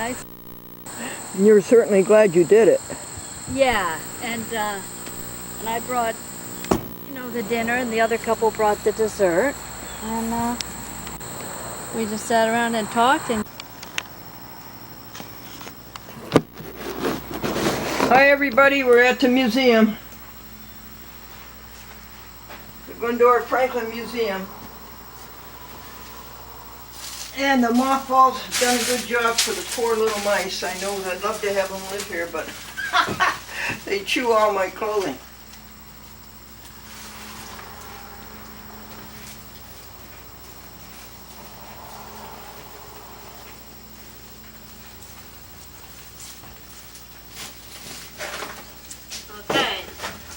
Nice. You're certainly glad you did it. Yeah, and I brought, the dinner, and the other couple brought the dessert, and we just sat around and talked. And Hi everybody, we're at the museum. The Glendora Franklin Museum. And the mothballs have done a good job for the poor little mice. I know I'd love to have them live here, but they chew all my clothing. okay,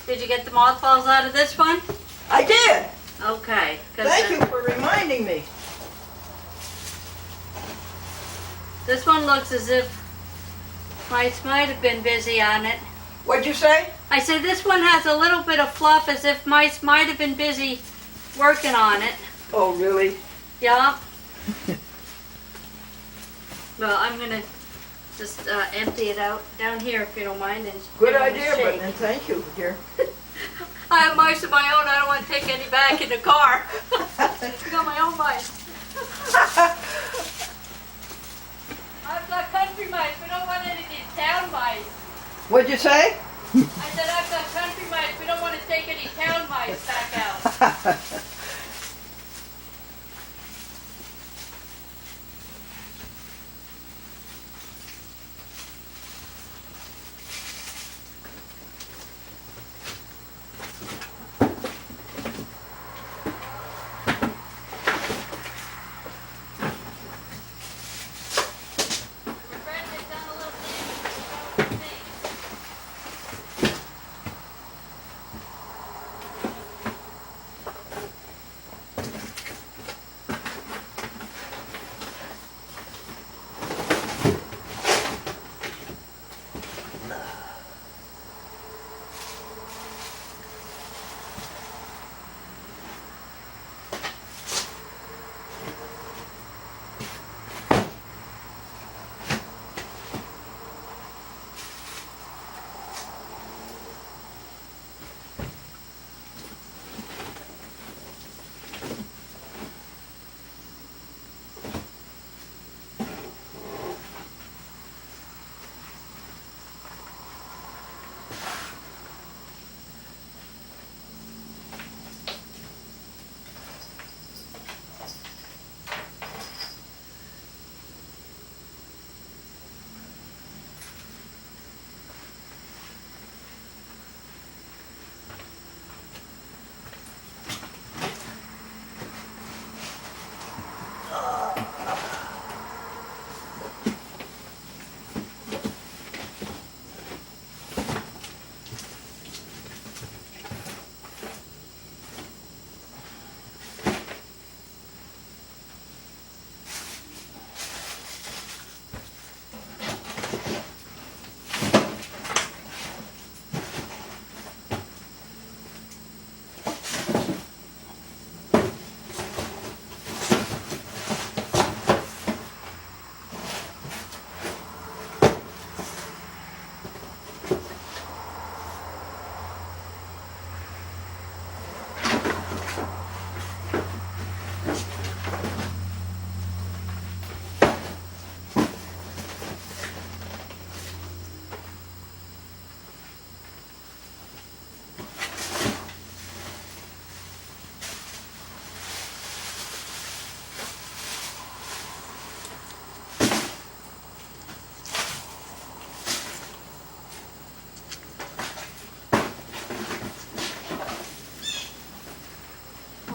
did you get the mothballs out of this one? I did! Okay. Thank you for reminding me. This one looks as if mice might have been busy on it. What'd you say? I said this one has a little bit of fluff as if mice might have been busy working on it. Oh, really? Yeah. Well, I'm going to just empty it out down here if you don't mind. And Good idea, but and thank you, dear. I have mice of my own. I don't want to take any back in the car. I got my own mice. I've got country mice. We don't want any of these town mice. What'd you say? I said I've got country mice. We don't want to take any town mice back out.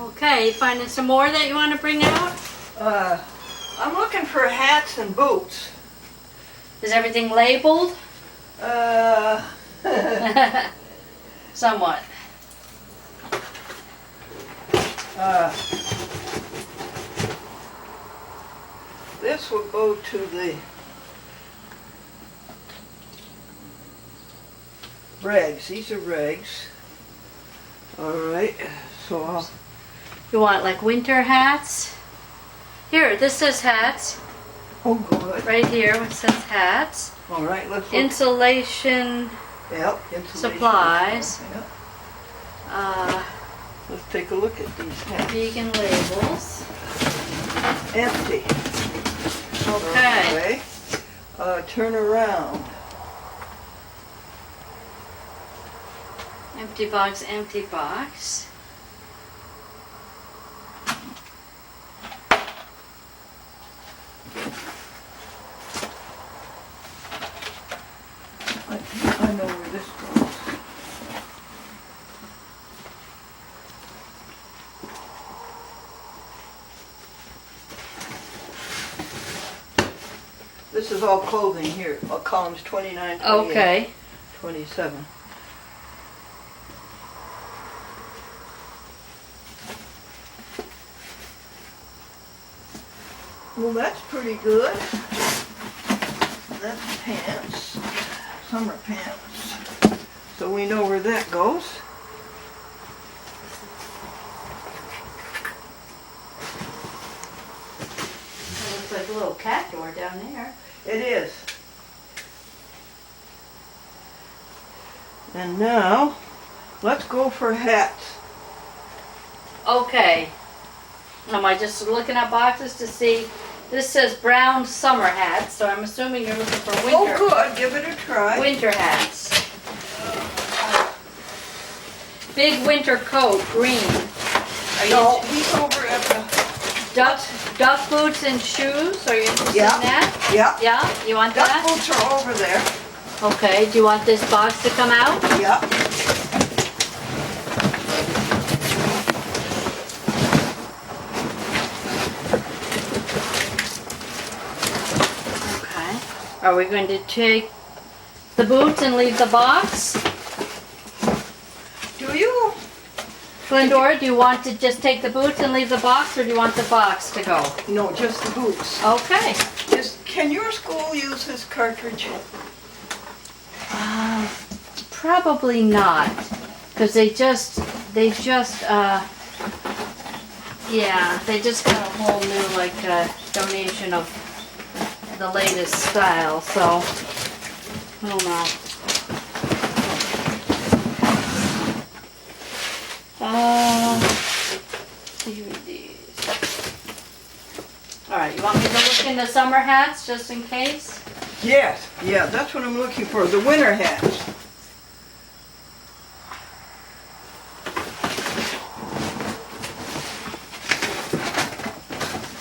Okay, you finding some more that you want to bring out? I'm looking for hats and boots. Is everything labeled? Somewhat. This will go to the rags. These are rags. All right, so I'll... You want like winter hats? Here, this says hats. Oh, good. right here, it says hats. All right, let's look. Insulation Yep, insulation. supplies. Yep. Uh, Let's take a look at these hats. vegan labels. Empty. Okay. Turn around. Empty box, empty box. I know where this goes. This is all clothing here, columns 29, 28, Okay. 27. Well, that's pretty good. That's pants, summer pants. So we know where that goes. That looks like a little cat door down there. It is. And now, let's go for hats. Okay. Am I just looking at boxes to see? This says brown summer hats, so I'm assuming you're looking for winter. Oh, good. Give it a try. Winter hats. Big winter coat, green. Are you No, he's over at the... duck boots and shoes? Are you interested Yeah. in that? Yeah. Yeah, you want Duck that? boots are over there. Okay, do you want this box to come out? Yeah. Okay. Are we going to take the boots and leave the box? Do you? Glendora, do you want to just take the boots and leave the box, or do you want the box to go? No, just the boots. Okay. Can your school use this cartridge? Probably not, because they just got a whole new donation of the latest style, so I don't know. DVDs. All right, you want me to look in the summer hats just in case? Yes. Yeah, that's what I'm looking for. The winter hats.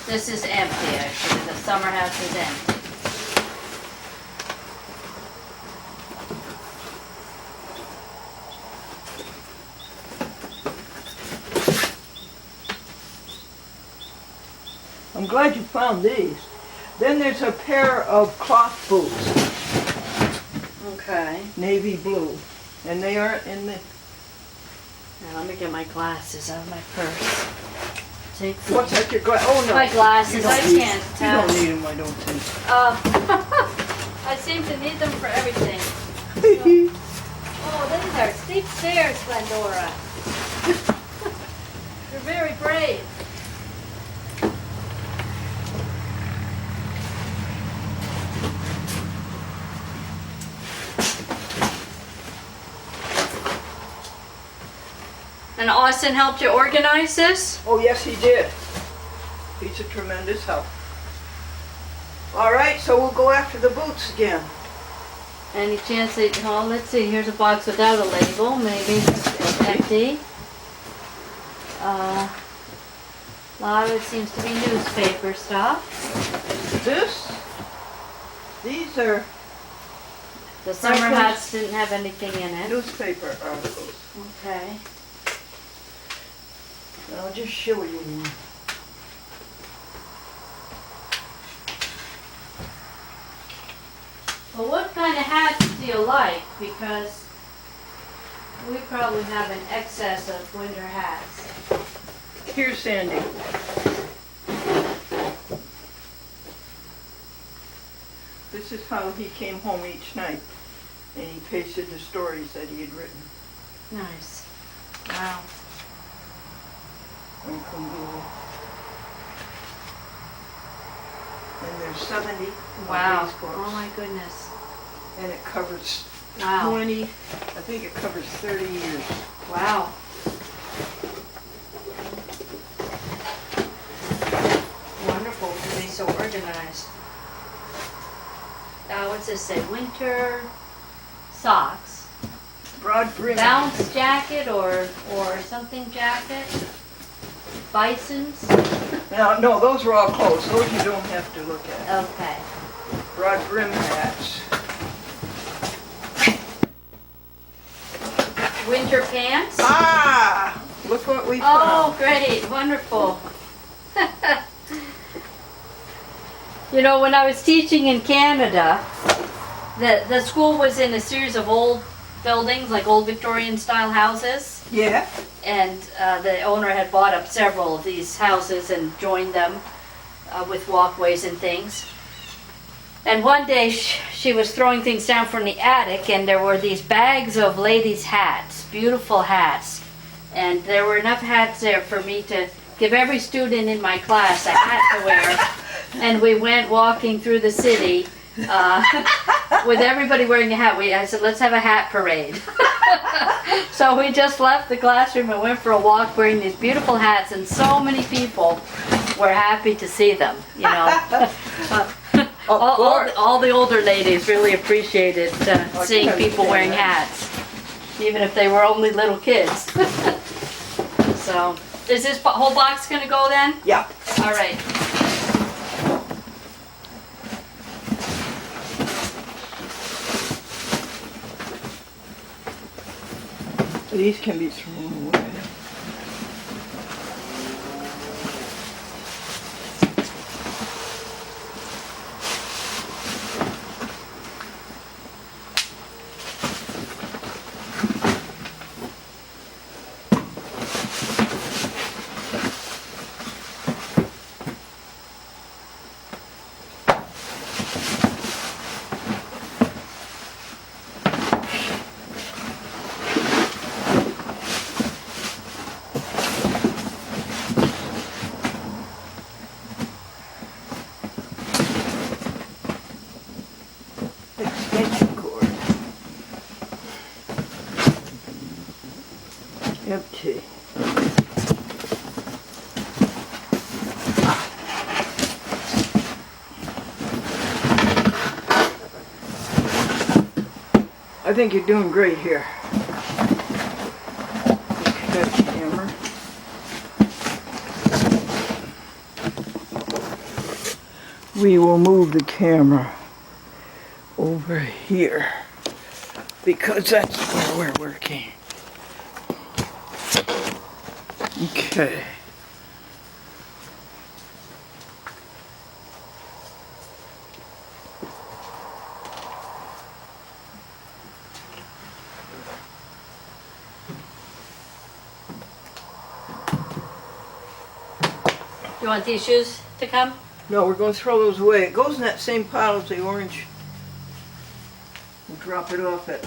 This is empty, actually. The summer house is empty. I'm glad you found these. Then there's a pair of cloth boots, Okay. navy blue, and they aren't in the... Now let me get my glasses out of my purse. Take What's that, your glass? Oh, no. my glasses, You don't I need- can't You tell. don't need them, I don't think. I seem to need them for everything. Oh, these are steep stairs, Glendora. You're very brave. And Austin helped you organize this? Oh, yes, he did. He's a tremendous help. All right, so we'll go after the boots again. Any chance that, well, let's see, here's a box without a label, maybe it's empty. A lot of it seems to be newspaper stuff. These are The summer Franklin- hats didn't have anything in it. newspaper articles. Okay. And I'll just show you one. Well, what kind of hats do you like? Because we probably have an excess of winter hats. Here's Sandy. This is how he came home each night, and he pasted the stories that he had written. Nice. Wow. And and there's 70 Wow. of these books. Oh my goodness. And it covers Wow. 20, I think it covers 30 years. Wow. Wonderful to be so organized. What's this say? Winter socks. Broad brim. Bounce jacket or something jacket. Bisons. Now, no, those are all closed. Those you don't have to look at. Okay. Broad brim hats. Winter pants. Ah! Look what we Oh, found. great. Wonderful. You know, when I was teaching in Canada, the school was in a series of old buildings, like old Victorian style houses. Yeah. And the owner had bought up several of these houses and joined them with walkways and things. And one day she was throwing things down from the attic, and there were these bags of ladies' hats, beautiful hats. And there were enough hats there for me to give every student in my class a hat to wear. And we went walking through the city with everybody wearing a hat. I said, let's have a hat parade. So we just left the classroom and went for a walk wearing these beautiful hats, and so many people were happy to see them, you know. All the older ladies really appreciated seeing people wearing hats, even if they were only little kids. So, is this whole box going to go then? Yeah. All right. These can be thrown away. Extension cord. Empty. I think you're doing great here. That camera. We will move the camera over here because that's where we're working. Okay. You want these shoes to come? No, we're going to throw those away. It goes in that same pile as the orange. We'll drop it off at.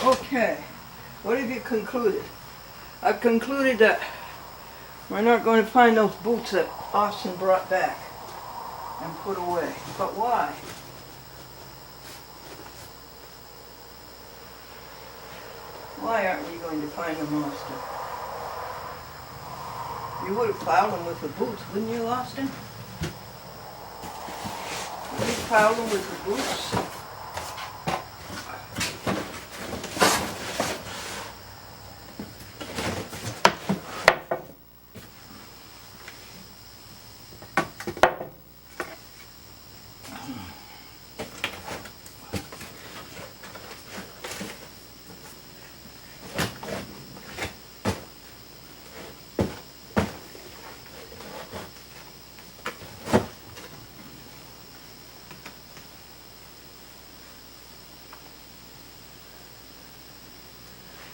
Okay, what have you concluded? I've concluded that we're not going to find those boots that Austin brought back and put away. But why? Why aren't we going to find them, Austin? You would have found them with the boots, wouldn't you, Austin? pile them with the boots.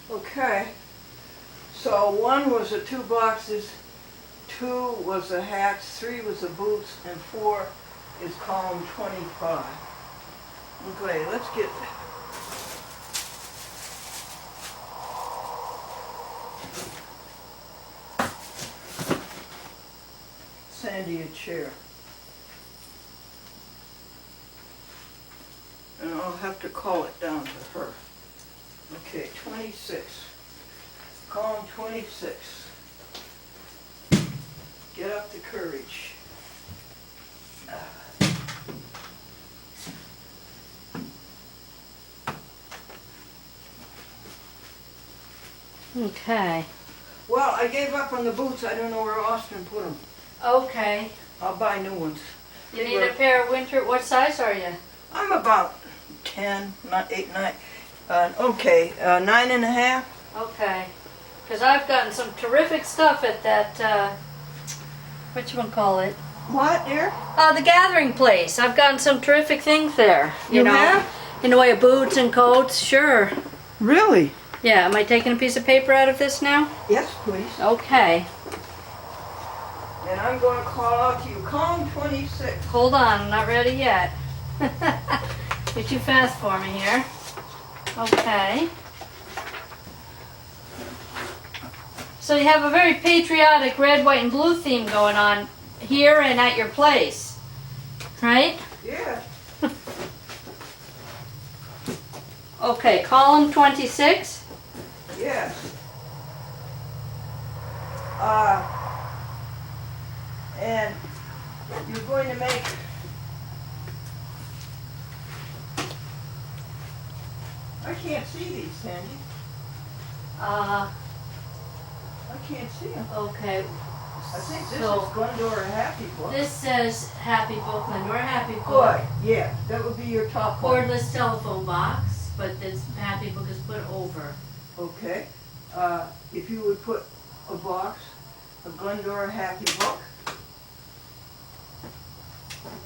Okay, so 1 was the 2 boxes, 2 was the hats, 3 was the boots, and 4 is column 25. Okay, let's get Sandy a chair. And I'll have to call it down to her. Okay, 26. Column 26. Get up the courage. Okay. Well, I gave up on the boots. I don't know where Austin put them. Okay. I'll buy new ones. You need a pair of winter, what size are you? I'm about 10, not 8, 9. Okay, 9.5. Okay. Because I've gotten some terrific stuff at that, whatchamacallit? What, dear? The gathering place. I've gotten some terrific things there. You know, have? in the way of boots and coats, sure. Really? Yeah, am I taking a piece of paper out of this now? Yes, please. Okay. And I'm going to call out to you. Column 26. Hold on, I'm not ready yet. You're too fast for me here. Okay. So you have a very patriotic red, white, and blue theme going on here and at your place, right? Yeah. Okay, column 26. Yes. And you're going to make I can't see these, Sandy. I can't see them. Okay. I think this So, is Glendora Happy Book. this says Happy Book, Glendora Happy Book. Good. Yeah, that would be your top one. Cordless telephone box, but this Happy Book is put over. Okay. If you would put a box of Glendora Happy Book.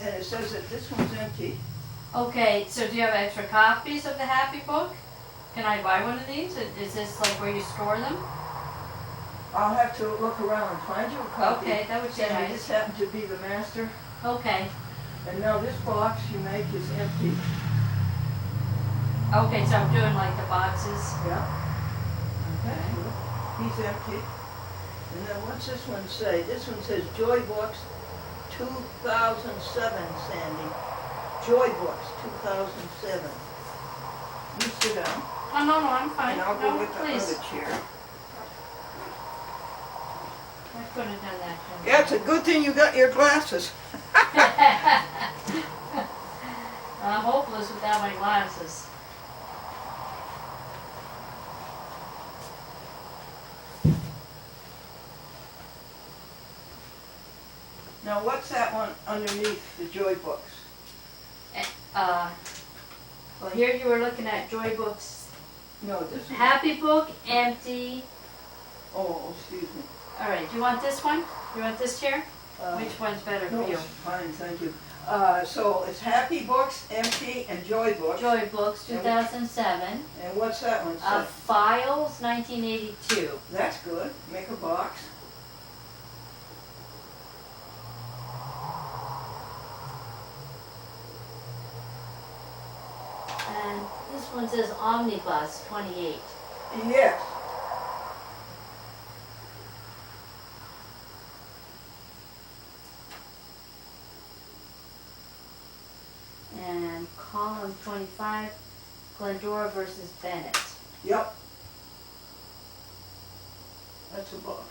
And it says that this one's empty. Okay, so do you have extra copies of the Happy Book? Can I buy one of these? Is this like where you store them? I'll have to look around and find you a copy. Okay, that would be Sandy, nice. this happened to be the master. Okay. And now this box you make is empty. Okay, so I'm doing like the boxes. Yeah. Okay. He's empty. And then what's this one say? This one says Joy Books 2007, Sandy. Joy Books 2007. You sit down. Oh, no, I'm fine. And I'll no, go get the please. other chair. I could have done that. Yeah, it's a good thing you got your glasses. I'm hopeless without my glasses. Now what's that one underneath the Joy Books? Well, here you were looking at Joy Books. No, this one. Happy Book, empty. Oh, excuse me. All right, do you want this one? You want this chair? Which one's better No, for you? it's fine, thank you. So it's Happy Books, Empty, and Joy Books. Joy Books, 2007. And what's that one say? Files, 1982. That's good. Make a box. And this one says Omnibus, 28. Yes. And column 25, Glendora versus Bennett. Yep. That's a box.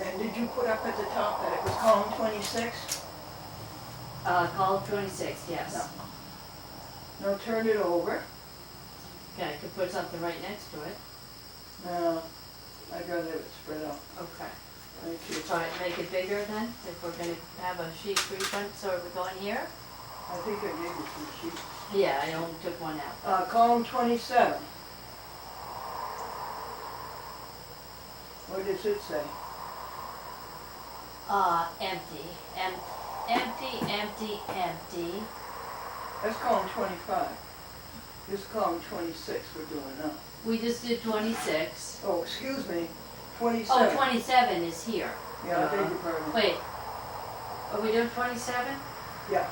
And did you put up at the top that it was column 26? Column 26, yes. No. Now turn it over. Okay, I could put something right next to it. No, I'd rather have it spread out. Okay. Thank you. So I make it bigger then, if we're gonna have a sheet frequent, so we go in here? I think I gave you some sheets. Yeah, I only took one out. Column 27. What does it say? Empty, empty, empty. That's column 25. This is column 26 we're doing now. We just did 26. Oh, excuse me, 27. Oh, 27 is here. Yeah, I beg your pardon. Wait, are we doing 27? Yeah.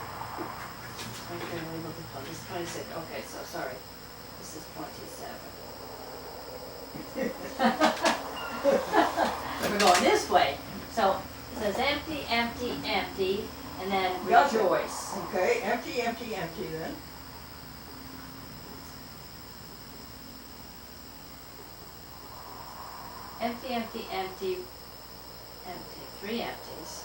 Okay, we look at this 26. Okay, so sorry. This is 27. We're going this way. So it says empty, empty, empty, and then Got it. rejoice. Okay, empty, empty, empty then. Empty, empty, empty, empty. 3 empties.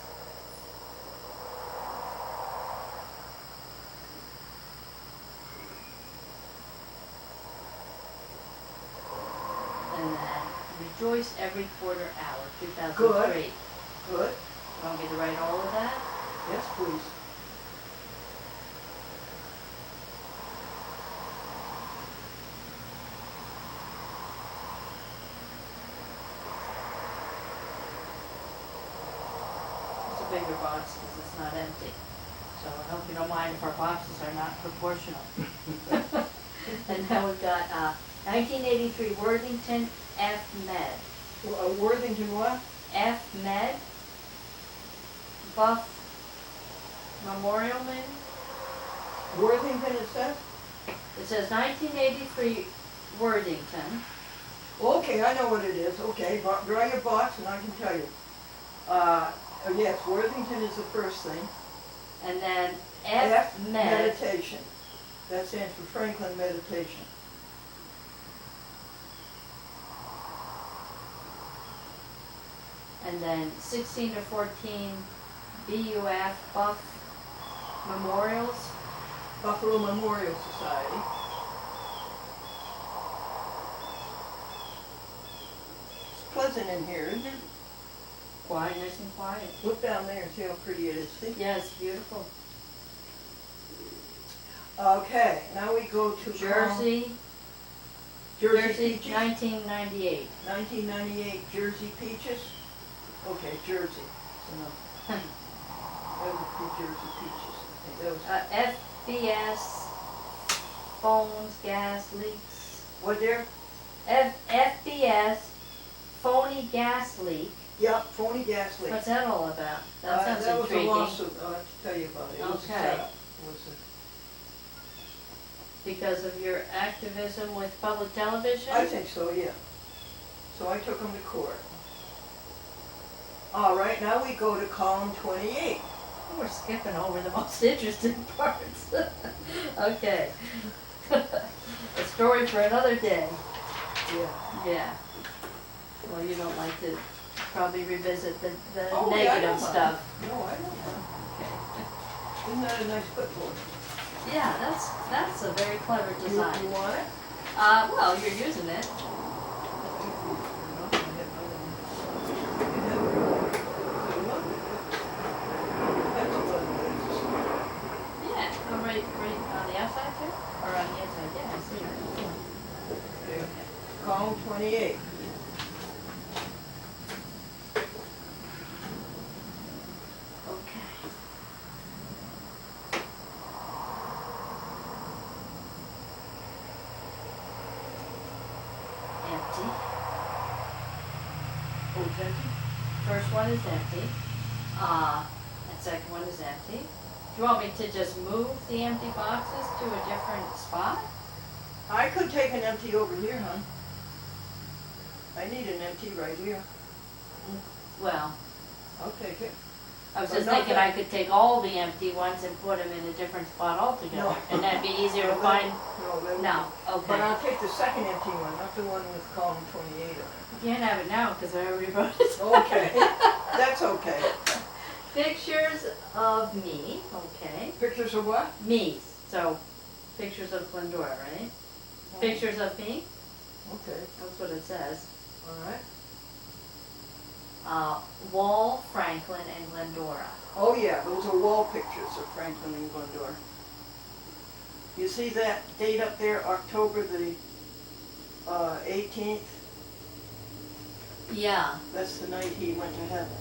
And then rejoice every quarter hour, 2003. Good. Want me to write all of that? Yes, please. It's a bigger box because it's not empty. So I hope you don't mind if our boxes are not proportional. And now we've got 1983 Worthington F. Med. Worthington what? F. Med. Buff Memorial Man. Worthington it says? It says 1983 Worthington. Okay, I know what it is. Okay, draw your box and I can tell you. Yes, Worthington is the first thing. And then F. Med. Meditation. That stands for Franklin Meditation. And then 16 to 14 BUF Buff Memorials. Buffalo Memorial Society. It's pleasant in here, isn't it? Quiet, nice and quiet. Look down there and see how pretty it is. See? Yeah, it's beautiful. Okay, now we go to Jersey, Jersey Peaches. 1998. 1998 Jersey Peaches. Okay, Jersey. So no, that would be Jersey Peaches. I think that was, FBS, phones, gas leaks. what there? FBS, phony gas leak. Yep, phony gas leak. What's that all about? That sounds That was a intriguing. lawsuit. I'll have to tell you about it. It was a Okay. setup. It was Because of your activism with public television? I think so, yeah. So I took them to court. All right, now we go to column 28. We're skipping over the most interesting parts. Okay. A story for another day. Yeah. Yeah. Well, you don't like to probably revisit the Oh, yeah, I negative don't mind. stuff. No, I don't know. Okay. Isn't that a nice clipboard? Yeah, that's a very clever You design. want it? Well, you're using it. Yeah, right on the outside too? Or on the inside, yeah, I see it. Okay. Column 28. Okay. Empty. Oh, it's empty? First one is empty. And second one is empty. Do you want me to just move the empty boxes to a different spot? I could take an empty over here, hon. I need an empty right here. Well, I'll take it. I was But just not thinking that- I could take all the empty ones and put them in a different spot altogether, No. and that'd be easier to No, find. No, that No, But okay. I'll take the second empty one, not the one with column 28 on You can't have it now because I already wrote it. it. Okay, that's okay. Pictures of me, okay. Pictures of what? Me, so pictures of Glendora, right? Pictures of me, Okay, that's what it says. all right. Wall, Franklin, and Glendora. Oh yeah, those are wall pictures of Franklin and Glendora. You see that date up there, October the 18th? Yeah, That's the night he went to heaven.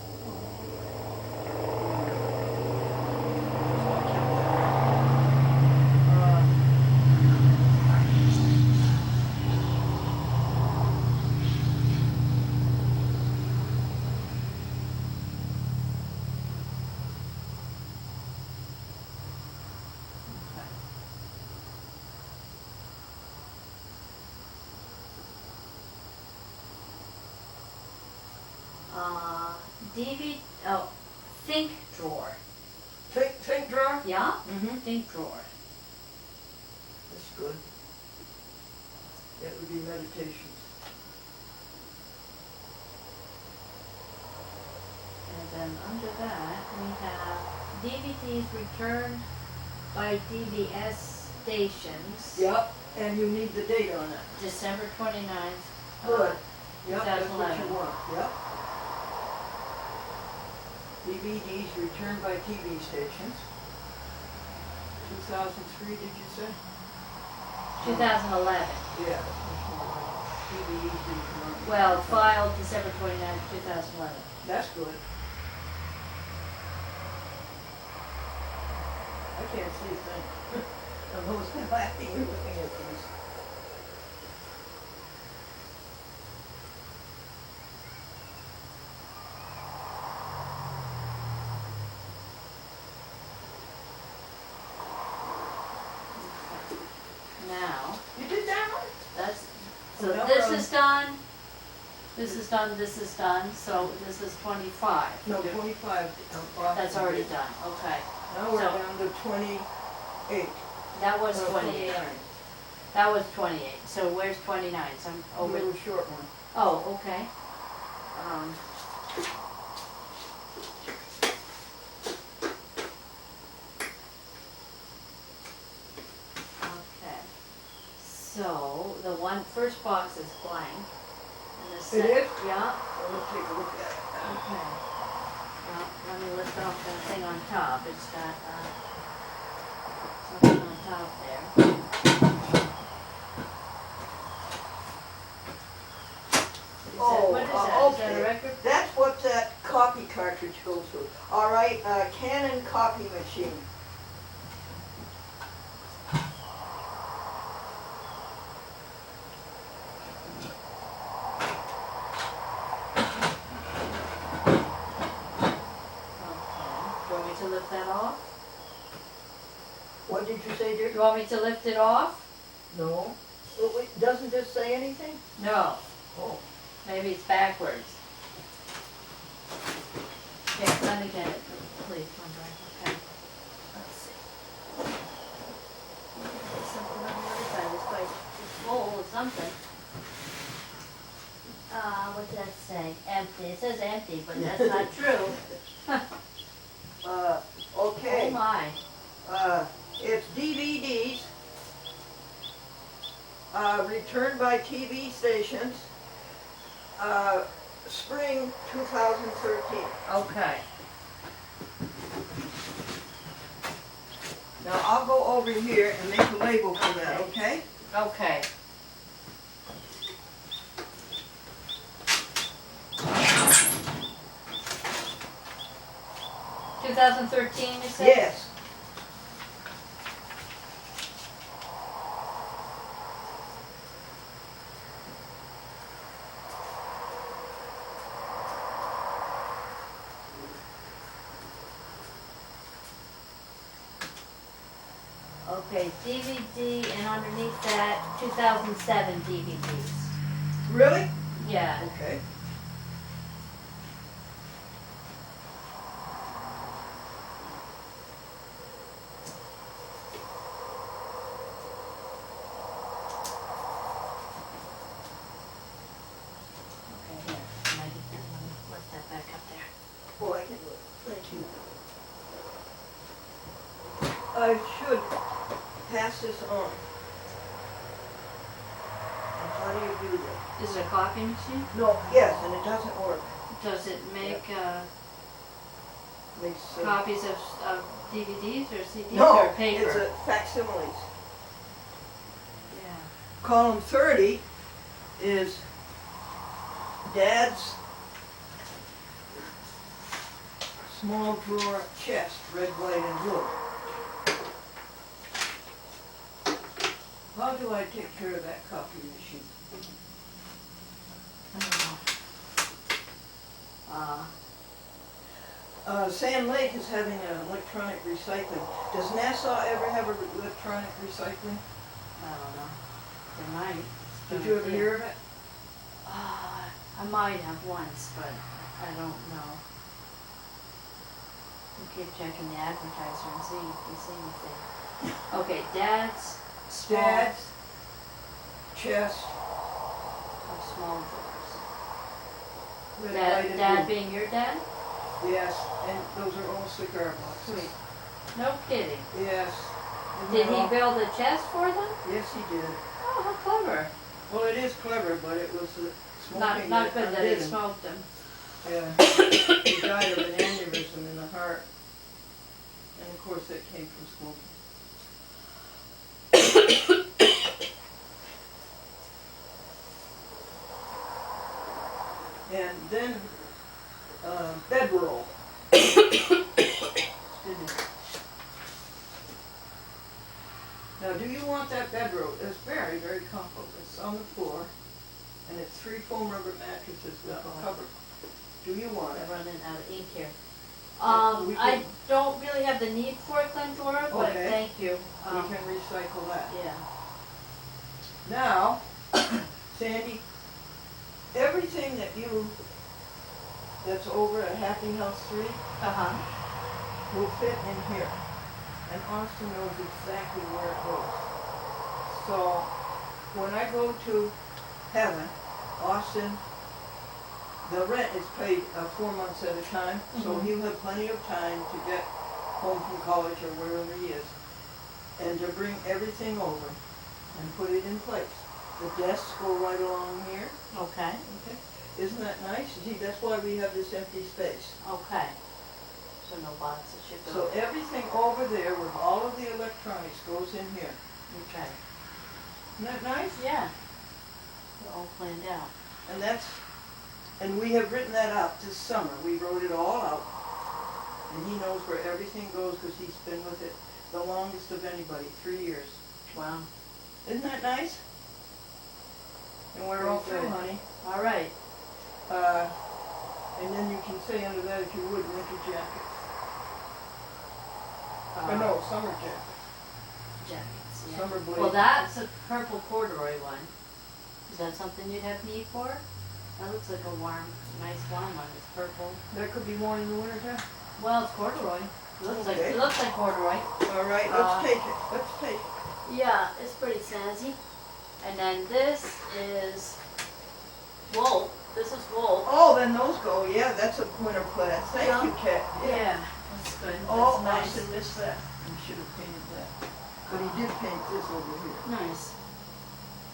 think drawer. Think drawer? Yeah? Mm-hmm. Think drawer. That's good. That would be meditations. And then under that, we have DVDs returned by DVS stations. Yep, and you need the date on it. December 29th. Good. Yep, that's what 2011. you want, yep. DVDs returned by TV stations. 2003, did you say? 2011. Yeah. DVDs returned. Well, filed December 29th, 2011. That's good. I can't see a thing. I'm almost laughing and looking at these. Now, You did that one? that's, so Well, this is done, this is done, this is done, so this is 25. No, 25. That's already done, okay. Now we're So- down to 28. That was No, 28. That was 28, so where's 29? So I'm A over, little short one. oh, okay. Okay. So, the first box is blank. And the It is? Yeah, Well, let's take a look at it. okay. Well, let me lift off the thing on top. It's got, something on top there. What is that? Is that a okay. record? That's what that copy cartridge goes with. All right, Canon copy machine. Okay. Do you want me to lift that off? What did you say, dear? Do you want me to lift it off? No. Well, wait, doesn't this say anything? No. Oh. Maybe it's backwards. Here, let me get it, please, one back, okay. Let's see. Something on the other side, it's quite full of something. What did that say? Empty, it says empty, but that's not true. Oh Okay. my, It's DVDs, returned by TV stations, spring 2013. okay. Now, I'll go over here and make a label for that, okay? Okay. (2013) you said? Yes. Okay, DVD, and underneath that, 2007 DVDs. Really? Yeah, Okay. I should pass this on. And how do you do that? Is it a copy machine? No, yes, and it doesn't work. Does it make They say. copies of DVDs or CDs No, or paper? it's a facsimiles. Yeah. Column 30 is Dad's small drawer chest, red, white, and blue. How do I take care of that copy machine? I don't know. Sand Lake is having an electronic recycling. Does Nassau ever have electronic recycling? I don't know. They might. Did you ever hear of it? I might have once, but I don't know. We keep checking the advertiser and see if we see anything. Okay, Dad's small, Dad's chest, of small drawers. red, white, and Dad blue. being your dad? Yes, and those are all cigar boxes. Sweet. No kidding. Yes. Did he build a chest for them? Yes, he did. Oh, how clever. Well, it is clever, but it was smoking Not good that undid he him. smoked them. Yeah. He died of an aneurysm in the heart. And of course, that came from smoking. And then, bedroll. Excuse me. Now, do you want that bedroll? It's very, very comfortable. It's on the floor, and it's 3 foam rubber mattresses with a cover. Do you want it? I'm running out of ink here. we I can- don't really have the need for it, Glendora, but Okay. thank you. We can recycle that. Yeah. Now, Sandy, everything that's over at Happy House 3 Uh-huh. will fit in here. And Austin knows exactly where it goes. So, when I go to heaven, Austin, the rent is paid 4 months at a time, so Mhm. he'll have plenty of time to get home from college or wherever he is, and to bring everything over and put it in place. The desks go right along here. Okay. Okay. Isn't that nice? See, that's why we have this empty space. Okay. So no boxes should So go. everything over there with all of the electronics goes in here. Okay. Isn't that nice? Yeah. They're all planned out. And we have written that out this summer. We wrote it all out. And he knows where everything goes because he's been with it the longest of anybody, 3 years. Wow. Isn't that nice? And we're all Very through, good. honey. All right. And then you can say under that, if you would, winter jackets. Or no, summer jackets. Jackets, yeah. Summer blazers. Well, that's a purple corduroy one. Is that something you'd have need for? That looks like a warm, nice warm one. It's purple. That could be worn in the winter time. Well, it's corduroy. Okay. It looks like corduroy. All right, let's take it. Let's take it. Yeah, it's pretty snazzy. And then this is wool. This is wool. Oh, then those go. Yeah, that's a winter plaid. Thank you, Kat. Yeah, that's good. Oh, That's Austin missed that. He should have painted that. But he did paint this over here. Nice.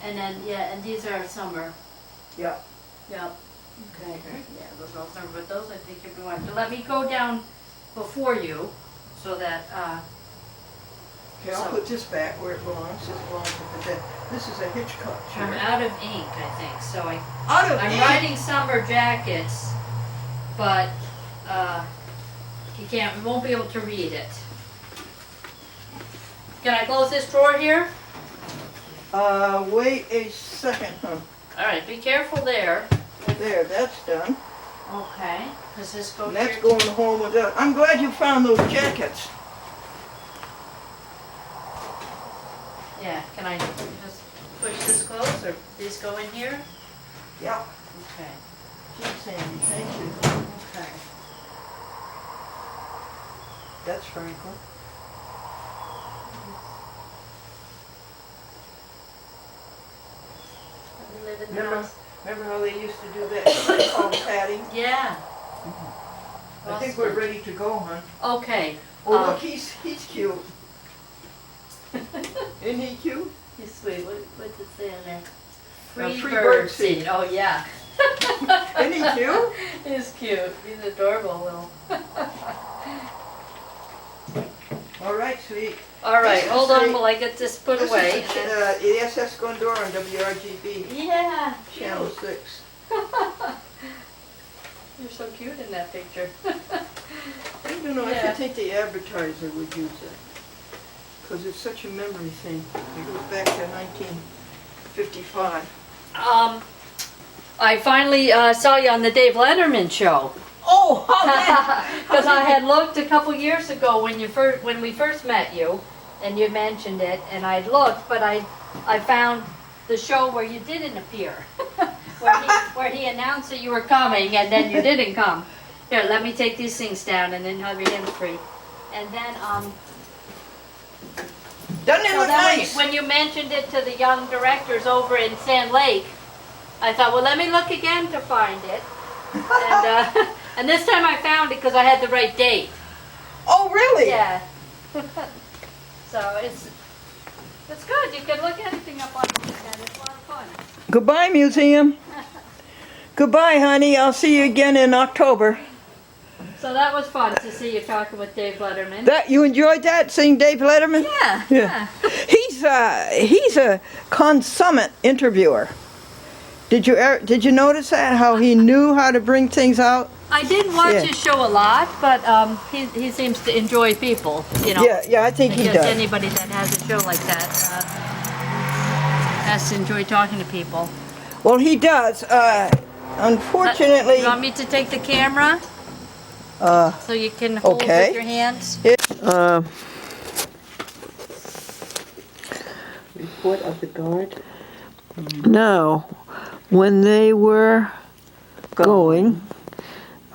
And then, yeah, and these are summer. Yeah. Yep. Okay. Yeah, those are all summer, but those I think you'll be wanting. So let me go down before you so that, Okay, I'll So- put this back where it belongs. This belongs with the bed. This is a Hitchcock I'm chair. out of ink, I think, so Out of I'm ink? writing summer jackets, but, you won't be able to read it. Can I close this drawer here? Wait a second, huh? All right, be careful there. There, that's done. Okay, because this goes And that's here. going home with that. I'm glad you found those jackets. Yeah, can I just push this close, or these go in here? Yeah. Okay. Gee, Sandy, thank you. Okay. That's Franklin. We live in the Remember, house. remember how they used to do that called padding? Yeah. I think we're ready to go, hon. Okay. Oh, look, he's cute. Isn't he cute? He's sweet. What's it say on there? Free Free bird bird seed. seed. Oh yeah. Isn't he cute? He's cute. He's adorable, little. All right, sweet. All right, hold on while I get this put This away. is the SS Glendora on WRGB, Yeah, Channel cute. 6. You're so cute in that picture. I don't know, I Yeah. think the advertiser would use it. Because it's such a memory thing. It goes back to 1955. I finally saw you on the Dave Letterman show. Oh, how Because I had looked a couple years ago when we first met you, and you mentioned it, and I looked, but I found the show where you didn't appear, where he announced that you were coming, and then you didn't come. Here, let me take these things down, and then have your hands free. And then Doesn't it so look then nice? when you mentioned it to the young directors over in Sand Lake, I thought, well, let me look again to find it. And, and this time I found it because I had the right date. Oh, really? Yeah. So it's good. You can look anything up on the internet. It's a lot of fun. Goodbye, museum. Goodbye, honey. I'll see you again in October. So that was fun to see you talking with Dave Letterman. You enjoyed that, seeing Dave Letterman? Yeah. Yeah. He's a consummate interviewer. Did you notice that? How he knew how to bring things out? I didn't watch Yeah. his show a lot, but he seems to enjoy people. You know. Yeah, I think he Just does. anybody that has a show like that has to enjoy talking to people. Well, he does. Unfortunately, You want me to take the camera so you can hold okay. with your hands? Report of the guard. now, when they were going,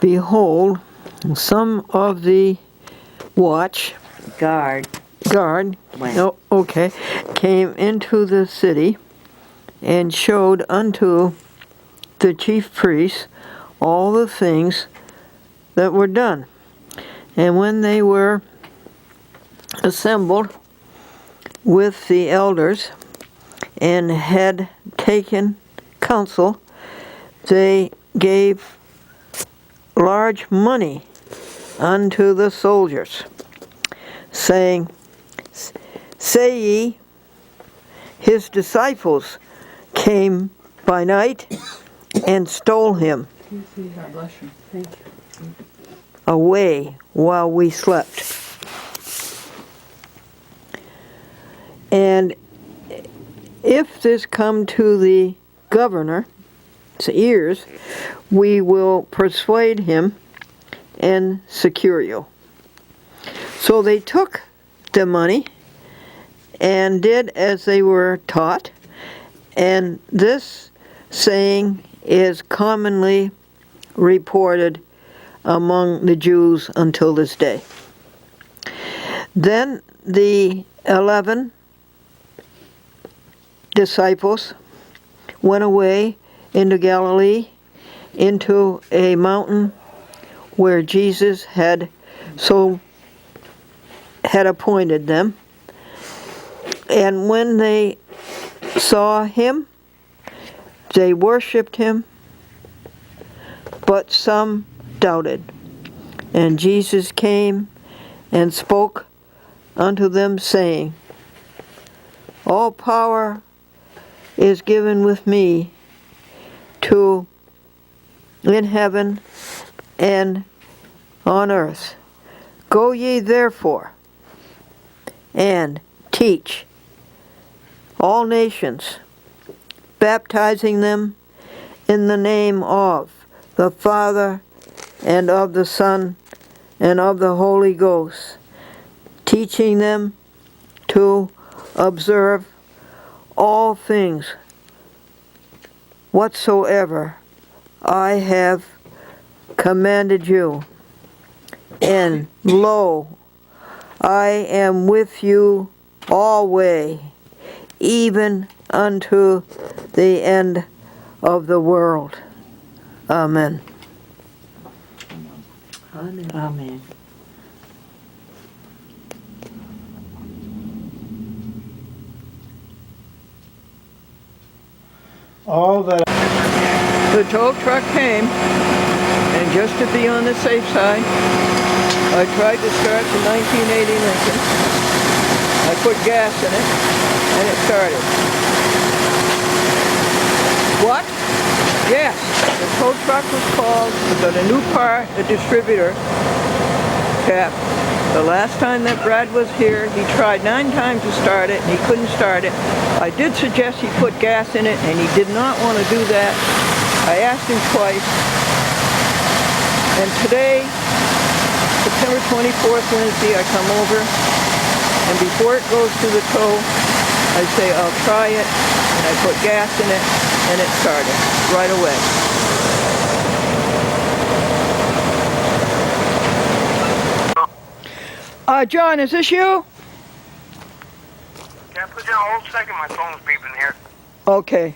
behold, some of the guard, Went. oh, okay, came into the city and showed unto the chief priests all the things that were done. And when they were assembled with the elders and had taken counsel, they gave large money unto the soldiers, saying, Say ye, his disciples came by night and stole him away while we slept. And if this come to the governor's ears, we will persuade him and secure you. So they took the money and did as they were taught, and this saying is commonly reported among the Jews until this day. Then the 11 disciples went away into Galilee, into a mountain where Jesus had appointed them. And when they saw him, they worshipped him, but some doubted. And Jesus came and spoke unto them, saying, All power is given with me in heaven and on earth. Go ye therefore and teach all nations, baptizing them in the name of the Father and of the Son and of the Holy Ghost, teaching them to observe all things whatsoever I have commanded you. And lo, I am with you always, even unto the end of the world. Amen. Amen. Amen. All that The tow truck came, and just to be on the safe side, I tried to start the 1980 Lincoln. I put gas in it, and it started. What? Yes, the tow truck was called, but a new part, the distributor cap. The last time that Brad was here, he tried 9 times to start it, and he couldn't start it. I did suggest he put gas in it, and he did not want to do that. I asked him twice. And today, September 24th, Wednesday, I come over, and before it goes to the tow, I say, I'll try it, and I put gas in it, and it started right away. John, is this you? Can I put you on hold a second? My phone's beeping here. Okay.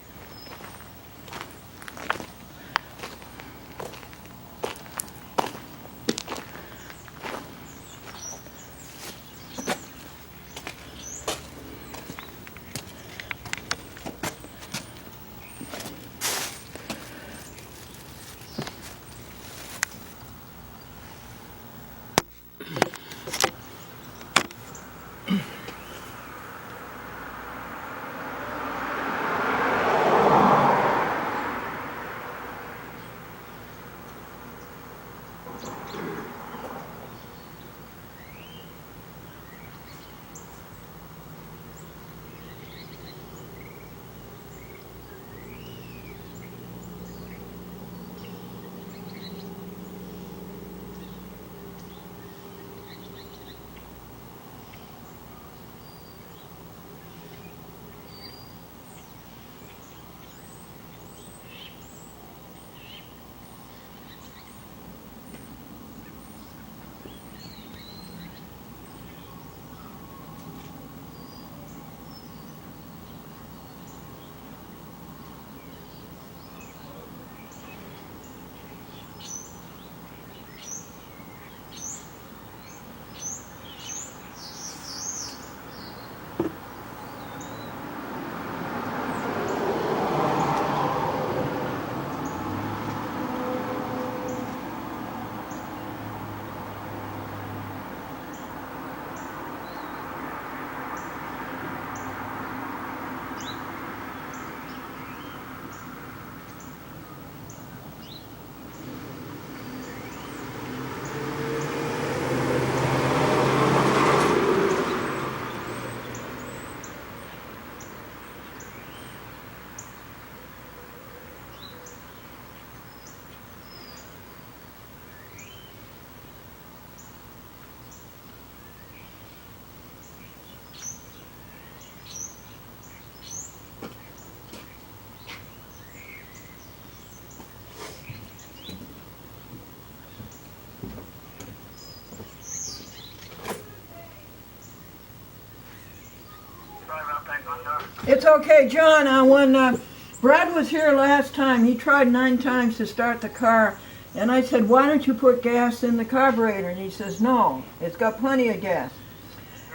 Sorry about that, Glendora. It's okay, John. When Brad was here last time, he tried 9 times to start the car, and I said, why don't you put gas in the carburetor? And he says, no, it's got plenty of gas.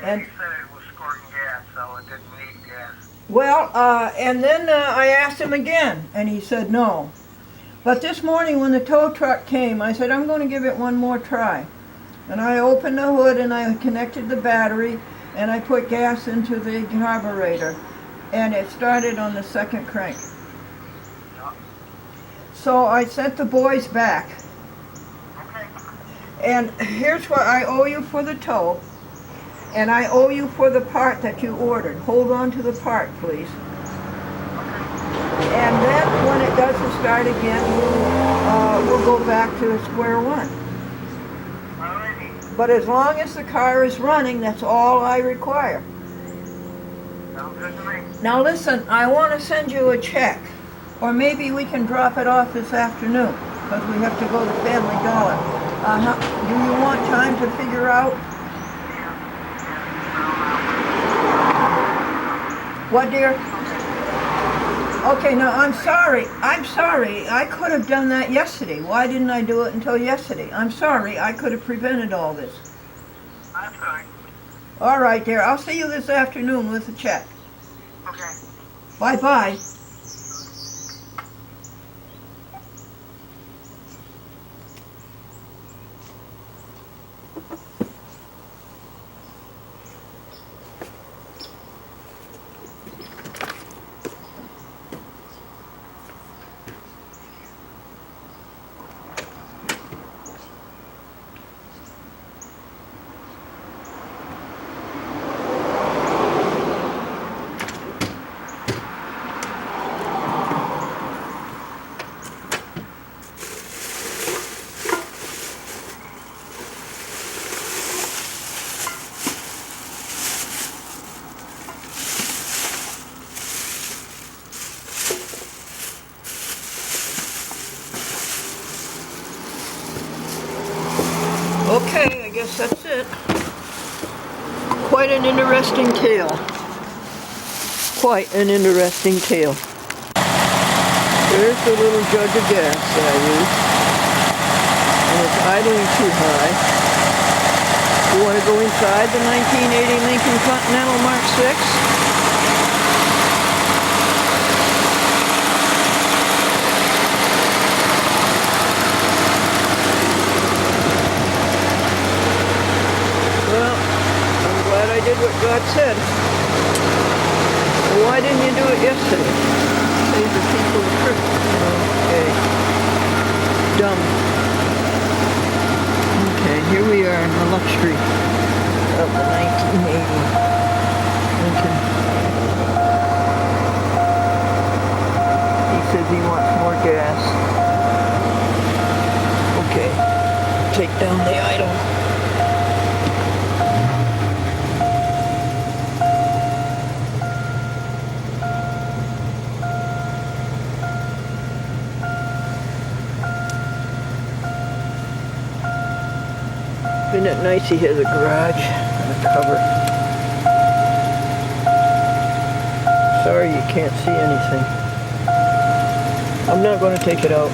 Yeah, And he said it was squirting gas, so it didn't need gas. well, and then I asked him again, and he said no. But this morning when the tow truck came, I said, I'm going to give it one more try. And I opened the hood and I connected the battery and I put gas into the carburetor. And it started on the second crank. Yeah. So I sent the boys back. Okay. And here's what I owe you for the tow. And I owe you for the part that you ordered. Hold on to the part, please. And then when it doesn't start again, we'll go back to square one. Alrighty. But as long as the car is running, that's all I require. Sounds good to me. Now listen, I want to send you a check. Or maybe we can drop it off this afternoon, because we have to go to Family Dollar. Do you want time to figure out? What, dear? Okay, now I'm sorry. I could have done that yesterday. Why didn't I do it until yesterday? I'm sorry. I could have prevented all this. That's good. All right, dear. I'll see you this afternoon with a check. Okay. Bye-bye. Okay, I guess that's it. Quite an interesting tale. Quite an interesting tale. There's the little jug of gas that I use. And it's idling too high. You want to go inside the 1980 Lincoln Continental Mark 6? Well, I'm glad I did what God said. Well, why didn't you do it yesterday? Save the people the trip. Okay. Dumb. Okay, here we are in the luxury of the 1980 Lincoln. He says he wants more gas. Okay. Take down the idle. Isn't it nice he has a garage and a cover? Sorry you can't see anything. I'm not going to take it out.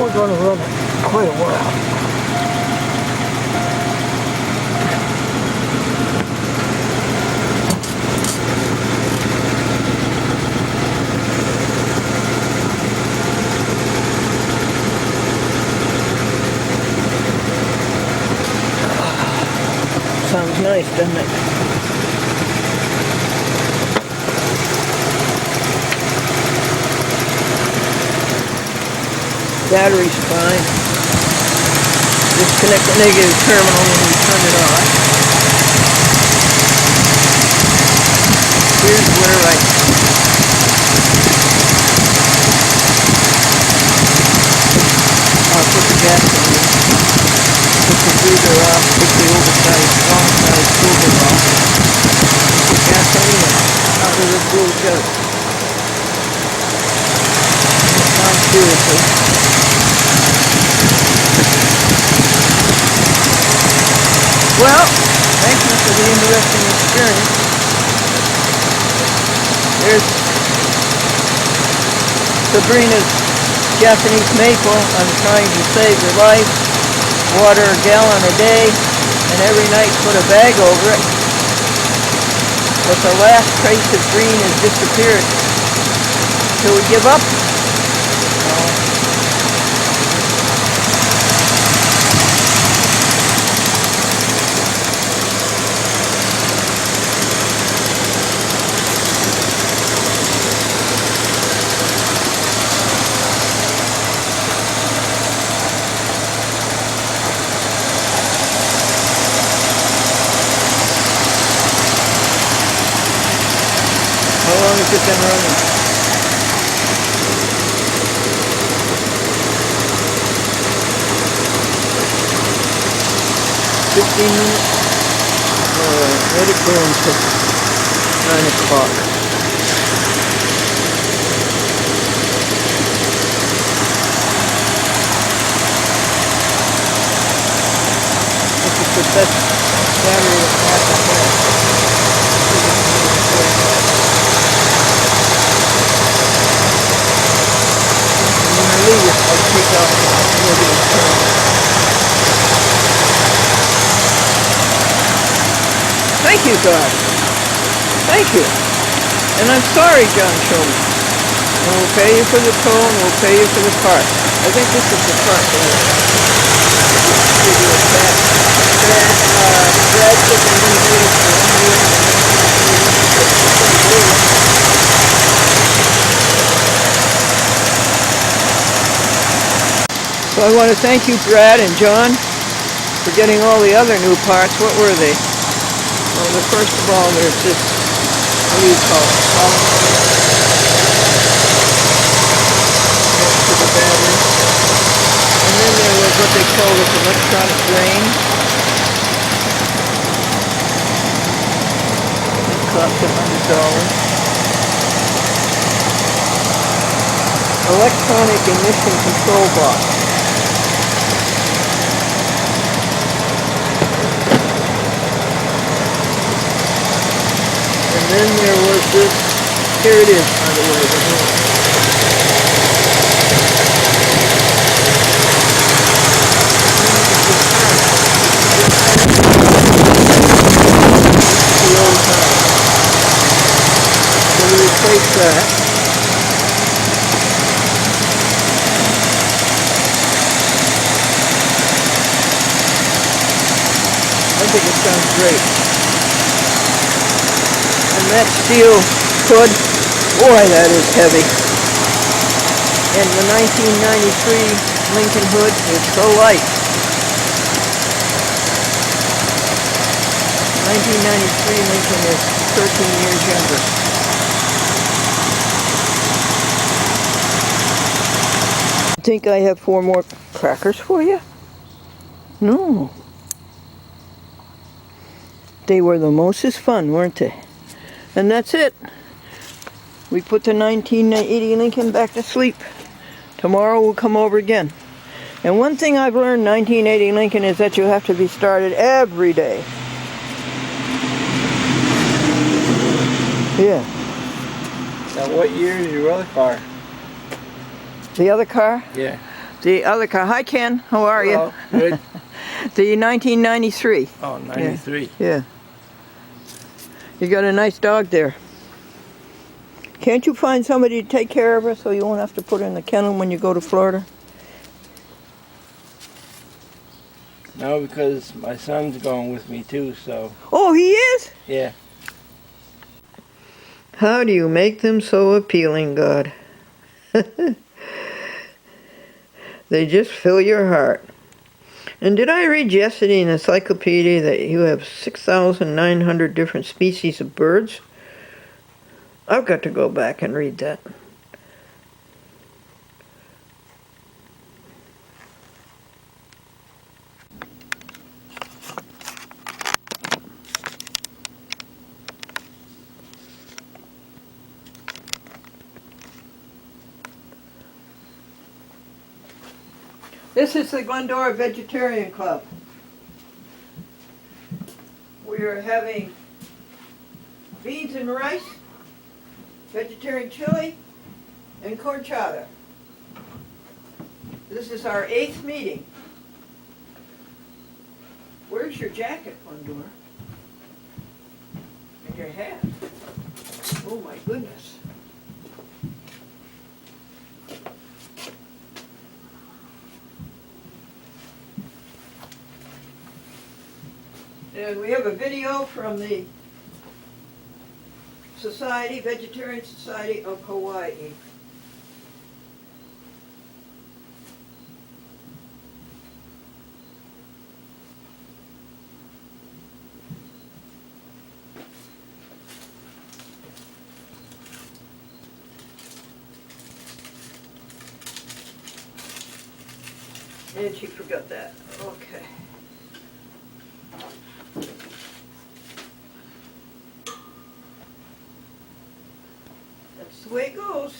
We're going to run it quite a while. Sounds nice, doesn't it? Battery's fine. Disconnect the negative terminal when you turn it off. Here's where I'll put the gas in. Put the breather off, put the oversized, long-sized filter off, put gasoline out of the blue jug. Now seriously. Well, thank you for the interesting experience. There's Sabrina's Japanese maple. I'm trying to save your life. Water a gallon a day, and every night put a bag over it. But the last trace of green has disappeared. Shall we give up? No. How long has it been running? $15 minutes? Let it go until 9 o'clock. This is the best battery of half a head. I'll take out the negative terminal. Thank you, God. Thank you. And I'm sorry, John Shulman. And we'll pay you for the tow and we'll pay you for the part. I think this is the part that will give you a back. Brad said they're going to do this for 1 year. So I want to thank you, Brad and John, for getting all the other new parts. What were they? Well, first of all, there's this, what do you call it? Next to the battery. And then there was what they call this electronic drain. It cost $100. electronic emission control box. And then there was this, here it is, by the way, the new the old time. So we replace that. I think it sounds great. And that steel hood, boy, that is heavy. And the 1993 Lincoln hood is so light. 1993 Lincoln is 13 years younger. Think I have 4 more crackers for you? No. They were the mostest fun, weren't they? And that's it. We put the 1980 Lincoln back to sleep. Tomorrow we'll come over again. And one thing I've learned 1980 Lincoln is that you have to be started every day. Yeah. Now, what year is your other car? The other car? Yeah. The other car. Hi Ken, how are Hello. you? Good. The 1993. Oh, 93. Yeah. You got a nice dog there. Can't you find somebody to take care of her so you won't have to put her in the kennel when you go to Florida? No, because my son's going with me too, so Oh, he is? yeah. How do you make them so appealing, God? They just fill your heart. And did I read yesterday in the encyclopedia that you have 6,900 different species of birds? I've got to go back and read that. This is the Glendora Vegetarian Club. We are having beans and rice, vegetarian chili, and corn chowder. This is our 8th meeting. Where's your jacket, Glendora? And your hat? Oh my goodness. And we have a video from the Society, Vegetarian Society of Hawaii. And she forgot that. Okay. That's the way it goes.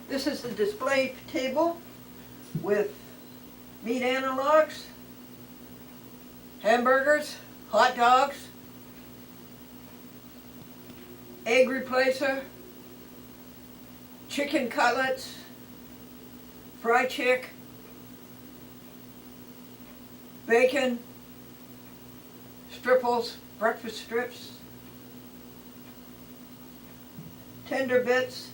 This is the display table with meat analogs, hamburgers, hot dogs, egg replacer, chicken cutlets, fried chick, bacon, stripples, breakfast strips, tender bits,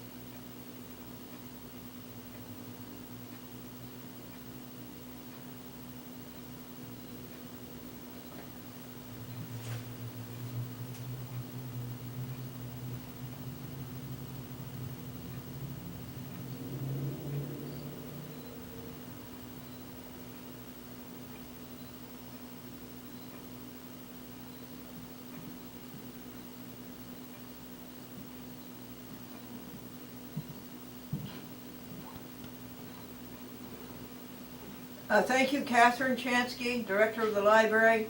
Thank you, Catherine Chansky, Director of the Library.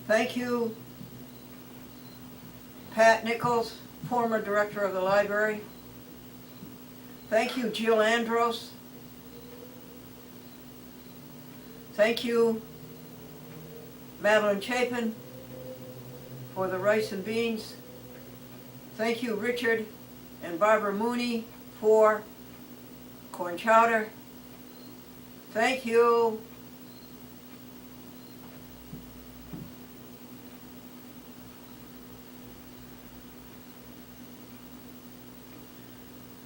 Thank you, Pat Nichols, former Director of the Library. Thank you, Jill Andros. Thank you, Madeline Chapin, for the rice and beans. Thank you, Richard and Barbara Mooney, for corn chowder. Thank you.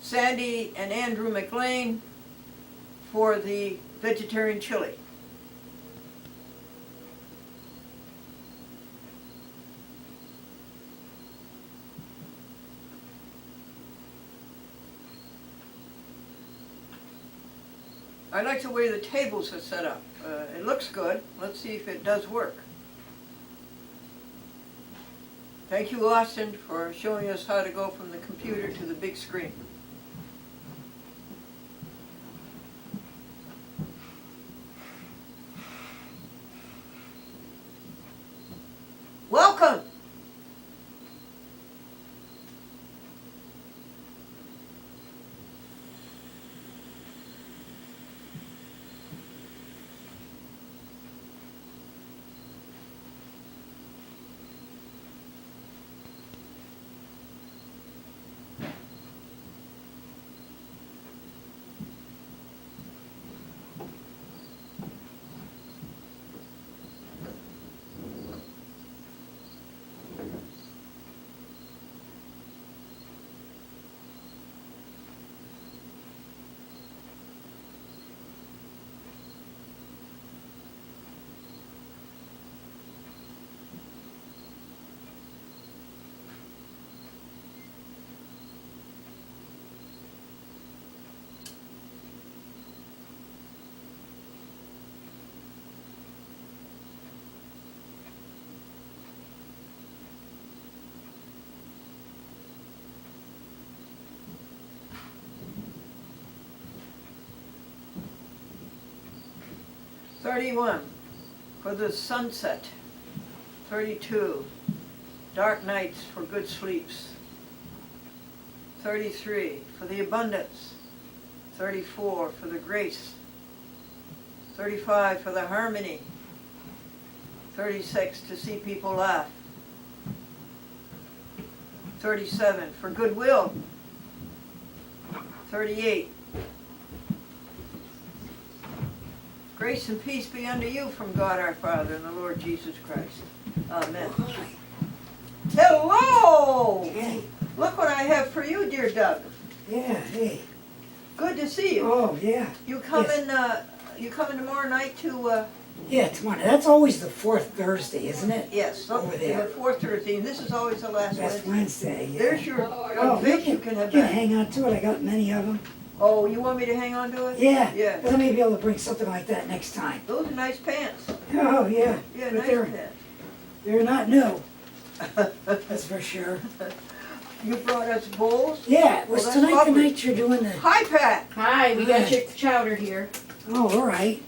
Sandy and Andrew McLean for the vegetarian chili. I like the way the tables are set up. It looks good. Let's see if it does work. Thank you, Austin, for showing us how to go from the computer to the big screen. Welcome! "31, for the sunset. 32, dark nights for good sleeps. 33, for the abundance. 34, for the grace. 35, for the harmony. 36, to see people laugh. 37, for goodwill. 38, grace and peace be unto you from God our Father and the Lord Jesus Christ. Amen. Hello! Hey. Look what I have for you, dear Doug. Yeah, hey. Good to see you. Oh, yeah. You coming? Yes. You coming tomorrow night to? Yeah, tomorrow. That's always the fourth Thursday, isn't it? Yes. Over there. The fourth Thursday. And this is always the last That's Wednesday. Wednesday, yeah. There's your Oh, fish you can have You back. hang on to it. I got many of them. Oh, you want me to hang on to it? Yeah. Yeah. But I may be able to bring something like that next time. Those are nice pants. Oh, yeah. Yeah, But nice they're, pants. they're not new. That's for sure. You brought us bowls. Yeah, it was Well, that's tonight lovely. the night you're doing the... Hi, Pat. Hi, we got Hi. your chowder here. Oh, all right.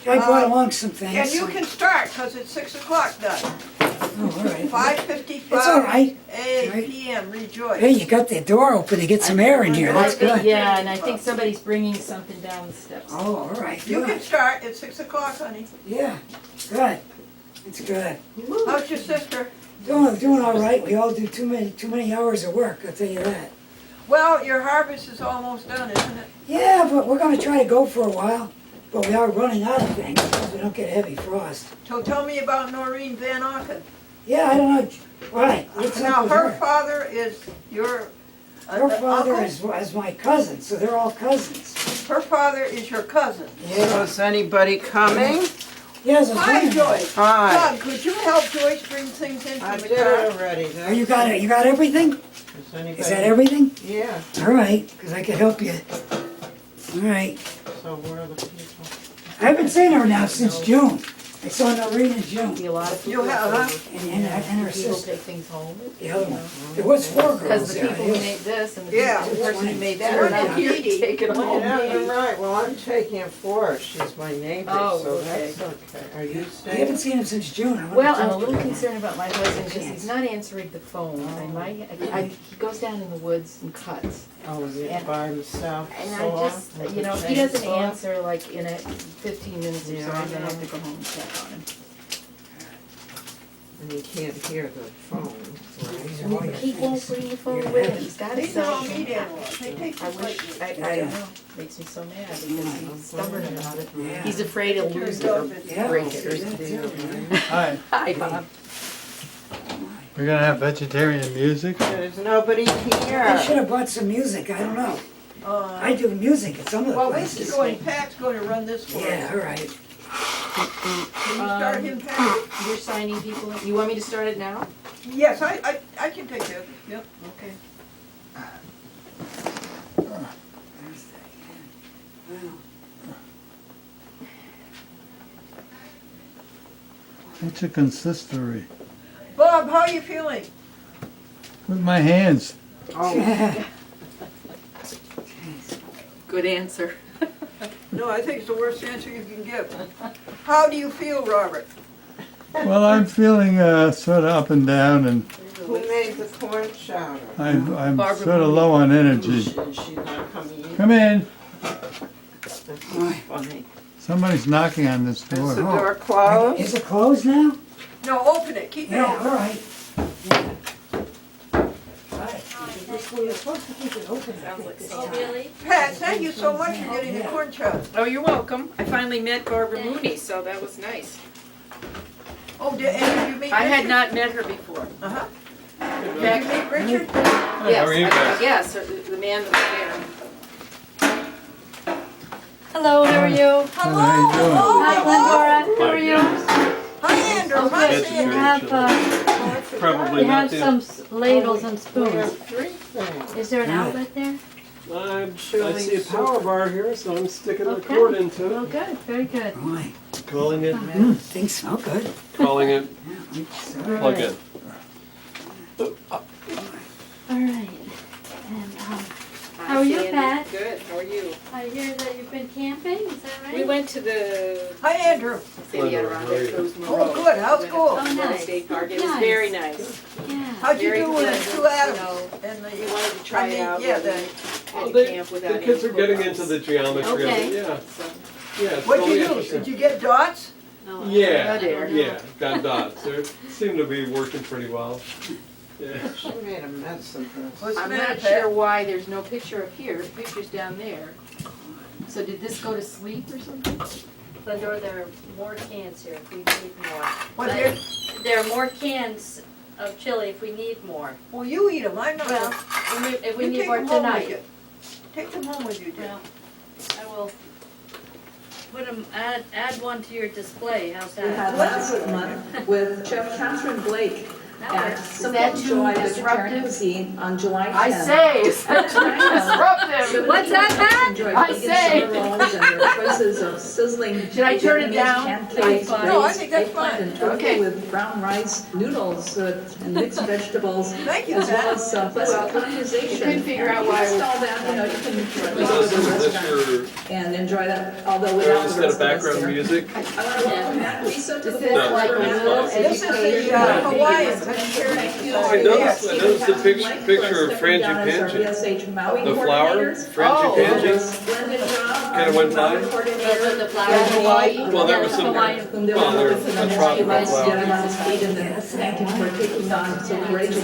I brought along some things. And you so- can start because it's 6 o'clock, Doug. Oh, all right. 5:55 It's all right. a p.m. Rejoice. Hey, you got the door open to get some air in here. That's good. Yeah, and I think somebody's bringing something down the steps. Oh, all right. You can Good. start at 6 o'clock, honey. Yeah, good. It's good. How's your sister? Doing all right. We all do too many hours of work. I'll tell you that. Well, your harvest is almost done, isn't it? Yeah, but we're gonna try to go for a while. But we are running out of things because we don't get heavy frost. So tell me about Noreen Van Auken. Yeah, I don't know. Right. What's Now, up with her her? father is your Her father uncle? is my cousin, so they're all cousins. Her father is your cousin. Yeah. Is anybody coming? Yes, Hi, Joyce. Hi. Doug, could you help Joyce bring things in I from the did car? it already. Oh, you got it. You got everything? Is anybody? Is that everything? Yeah, All right, because I could help you. All right. so where are the people? I haven't seen her now since June. I saw Noreen in June, See a lot of You people. have, huh? and her People sister, take things home. the other one. There was 4 Because girls the there. people who made this and the Yeah. person who made that One are not and here to Petey. take it home. Yeah, you're right. Well, I'm taking it for her. She's my neighbor, Oh, so okay. that's okay. Are you I haven't staying? seen him since June. I wanna Well, talk I'm a to little him. concerned about my husband because he's not answering the phone. He goes down in the woods and cuts. Oh, is it And- by himself? And so I just, long with you the know, if he doesn't chainsaw? answer like in 15 minutes or so, Yeah, I I'm gonna have know. to go home and check on him. And you can't hear the phone, Oh, right? yeah. He won't bring the phone Yeah. with him. He's got his These cell don't phone. need animals. They take I this wish, like this. I don't know, makes me so mad because he's stubborn about it. Yeah. He's afraid he'll lose it or Yeah. break it or Yeah, something. too. Hi, Hi, Bob. we're gonna have vegetarian music. There's nobody I here. should have brought some music, I don't know. I do music at some of the Well, places. Mr. Going, Pat's gonna run this for us. Yeah, all right. Can you start him, Pat? You're signing people, you want me to start it now? Yes, I can take care of it. Yep. Okay. It's a consistory. Bob, how are you feeling? With my hands. Good answer. No, I think it's the worst answer you can give. How do you feel, Robert? Well, I'm feeling sort of up and down, and Who made the corn chowder? I'm Barbara sort of Mooney. low on energy. Is she not coming in? Come in. That's funny. Somebody's knocking on this Is the door. door closed? Is it closed now? No, open it, keep it Yeah, open. all right. Yeah. Right. We're supposed to keep it open. I think, this time. Really? Pat, thank you so much for getting the corn chowder. Oh, you're welcome. I finally met Barbara Mooney, so that was nice. Oh, did you meet I had Richard? not met her before. Uh-huh. In Did you fact, meet Richard? yes, are you guys? yes, the man that was Hello, how are you? Hello, How you doing? hello, Hi, hello. Glendora, how are you? Hi, Andrew, hi, Okay, Sandy. we have, Probably we not have the. some ladles and We spoons. have 3 things. Is there an outlet there? I see a power bar here, so I'm sticking the Okay. cord into Oh, it, good, very good. Boy, calling it, things smell good. calling it All plug right. in. All right. And, how are you, Sandy. Pat? Good, how are you? I hear that you've been camping, is that right? We went to the Hi, Andrew. city Adirondack, Coast Oh, good, how's school? Oh, nice. State Park, it was Nice. very nice. Yeah. How'd you Very do with pleasant, the 2 you atoms? know. And the, We wanted to try it out. yeah, but the, we Well, had they- to camp without The kids are any getting programs. into the geometry of Okay. it, yeah. So, Yeah, it's what'd really you do? interesting. Did you get dots? Oh, Yeah, I don't know. yeah, got dots. They seem to be working pretty well. Yeah. She made a mess of this. What's the I'm matter, not sure Pat? why there's no picture up here, the picture's down there. So did this go to sleep or something? Glendora, there are more cans here if we need more. What, But here? there are more cans of chili if we need more. Well, you eat them, I'm not. Well, if we You need take more them home with tonight. you. Take them home with you, dear. Well, I will put them, add one to your display, how's We had that? last month with Chef Catherine Blake That at works. Simple that too Joy Vegetarian disruptive? Cuisine on July 10th. I say, is that disruptive? What's that, Pat? Enjoy I vegan say. summer rolls and their choices of sizzling Should I turn it Vietnamese down? pancakes, Fine. No, I braised think that's eggplant fine. and tofu Okay. with brown rice, noodles, and mixed vegetables, Thank you, as well Pat. as pleasant conversation. couldn't figure out why I was- Just all that, you know, you can go Is to this, the is this restaurant your, and enjoy that, although without the instead rest of of us background there. music? I want to welcome Matt Lisa to the This is board. like a little This is education. the Hawaiian Thank vegetarian. you. I noticed the picture of Frangie Pangie. VSH Maui The flower, coordinators. Frangie Pangie. Splendid job. Kinda went by. Maui coordinator. The flowers. Well, there was some, Hawaiian. Whom they well, were there's with a and tropical then get flower. him on his feet and then thank him for taking on so courageously a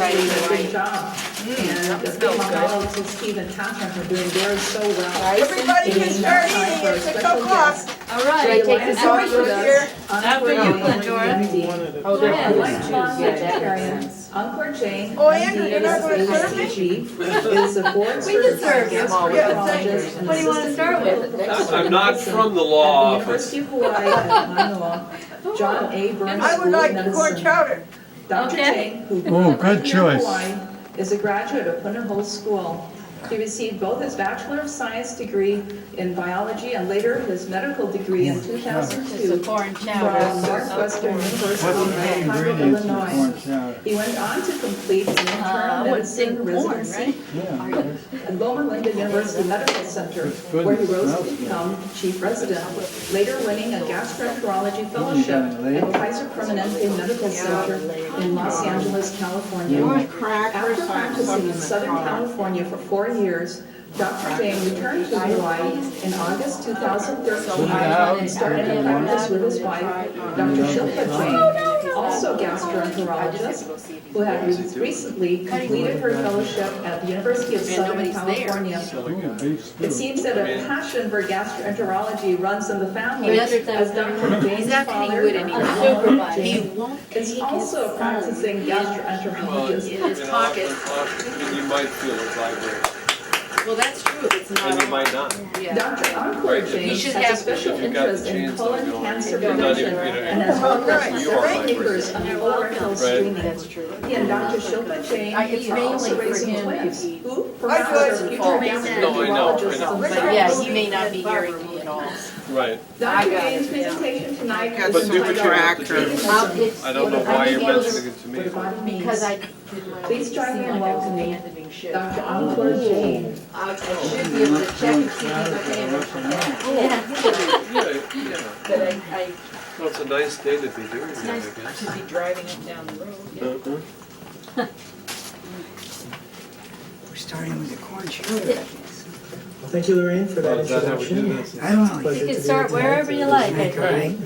big job. And the big mahalo to Steve and Catherine for doing theirs so well. Everybody can Giving start time eating for a at 6 special o'clock. guest. All Should I right. take this off Everybody's with here. After you, Glendora. Oh, Go they're ahead. fruits too. Yeah, that makes Vegetarian. sense. Uncle Jane, Oh, Andrew, you're not gonna serve me? is a board We can serve you. certified Yeah, thank you. psychologist and What do you want to start with? I'm not from the law at the office. University of Hawaii at Manoa. John A. Burns I School would of like the corn Medicine. chowder. Dr. Okay. Jane, who Oh, grew up good in choice. Hawaii, is a graduate of Punahou School. He received both his Bachelor of Science degree in biology and later his medical degree in 2002 It's a foreign from chowder. Northwestern University What's in the main Chicago, ingredients in Illinois. corn chowder? He went on to complete an internal I wouldn't think medicine corn, residency right? at Loma Linda University Medical Center, good. where he rose Smells to good. become chief resident, later winning a gastroenterology fellowship at Kaiser Permanente Medical Center in Los Angeles, California. After practicing in Southern California for 4 years, Dr. Jane returned to Hawaii in August 2013 and started to practice with his wife, Dr. Shilpa Jane, also gastroenterologist, who had recently completed her fellowship at the University of Southern California. It seems that a passion for gastroenterology runs in the family, as Dr. Jane's father, Jane, is also a practicing gastroenterologist. In his pocket. You might feel it vibrate. Well, that's true, it's not. And you might not. Yeah. Dr. Encore James should has have- a special if you've got the interest in chains colon going, cancer you're not prevention even, and has worked with you are several papers on colorectal screening. That's true. He and Dr. Shilpa Jane It's are also mainly for raising him twins, if he- who Hi, perhaps Joyce. future No, I know, gastroenterologists I know. But themselves. yeah, he may not be hearing me at all. Right. Dr. Jane's presentation tonight Got is some entitled tracker. Veganism I don't know for why the you're body mentioning it to me. for the body needs. Because I. Please join me in Seemed like I was welcoming abandoning shit. Dr. Encore Jane. I should be able to check and see if he's okay. Yeah. But I Well, it's a nice day to be doing that, I guess. should be driving him down the road, yeah. We're starting with the corn chowder. Thank you, Lorraine, for that Is that how we do introduction. this? I don't know. Pleasure You to can be start here wherever tonight. you like, I Right. think.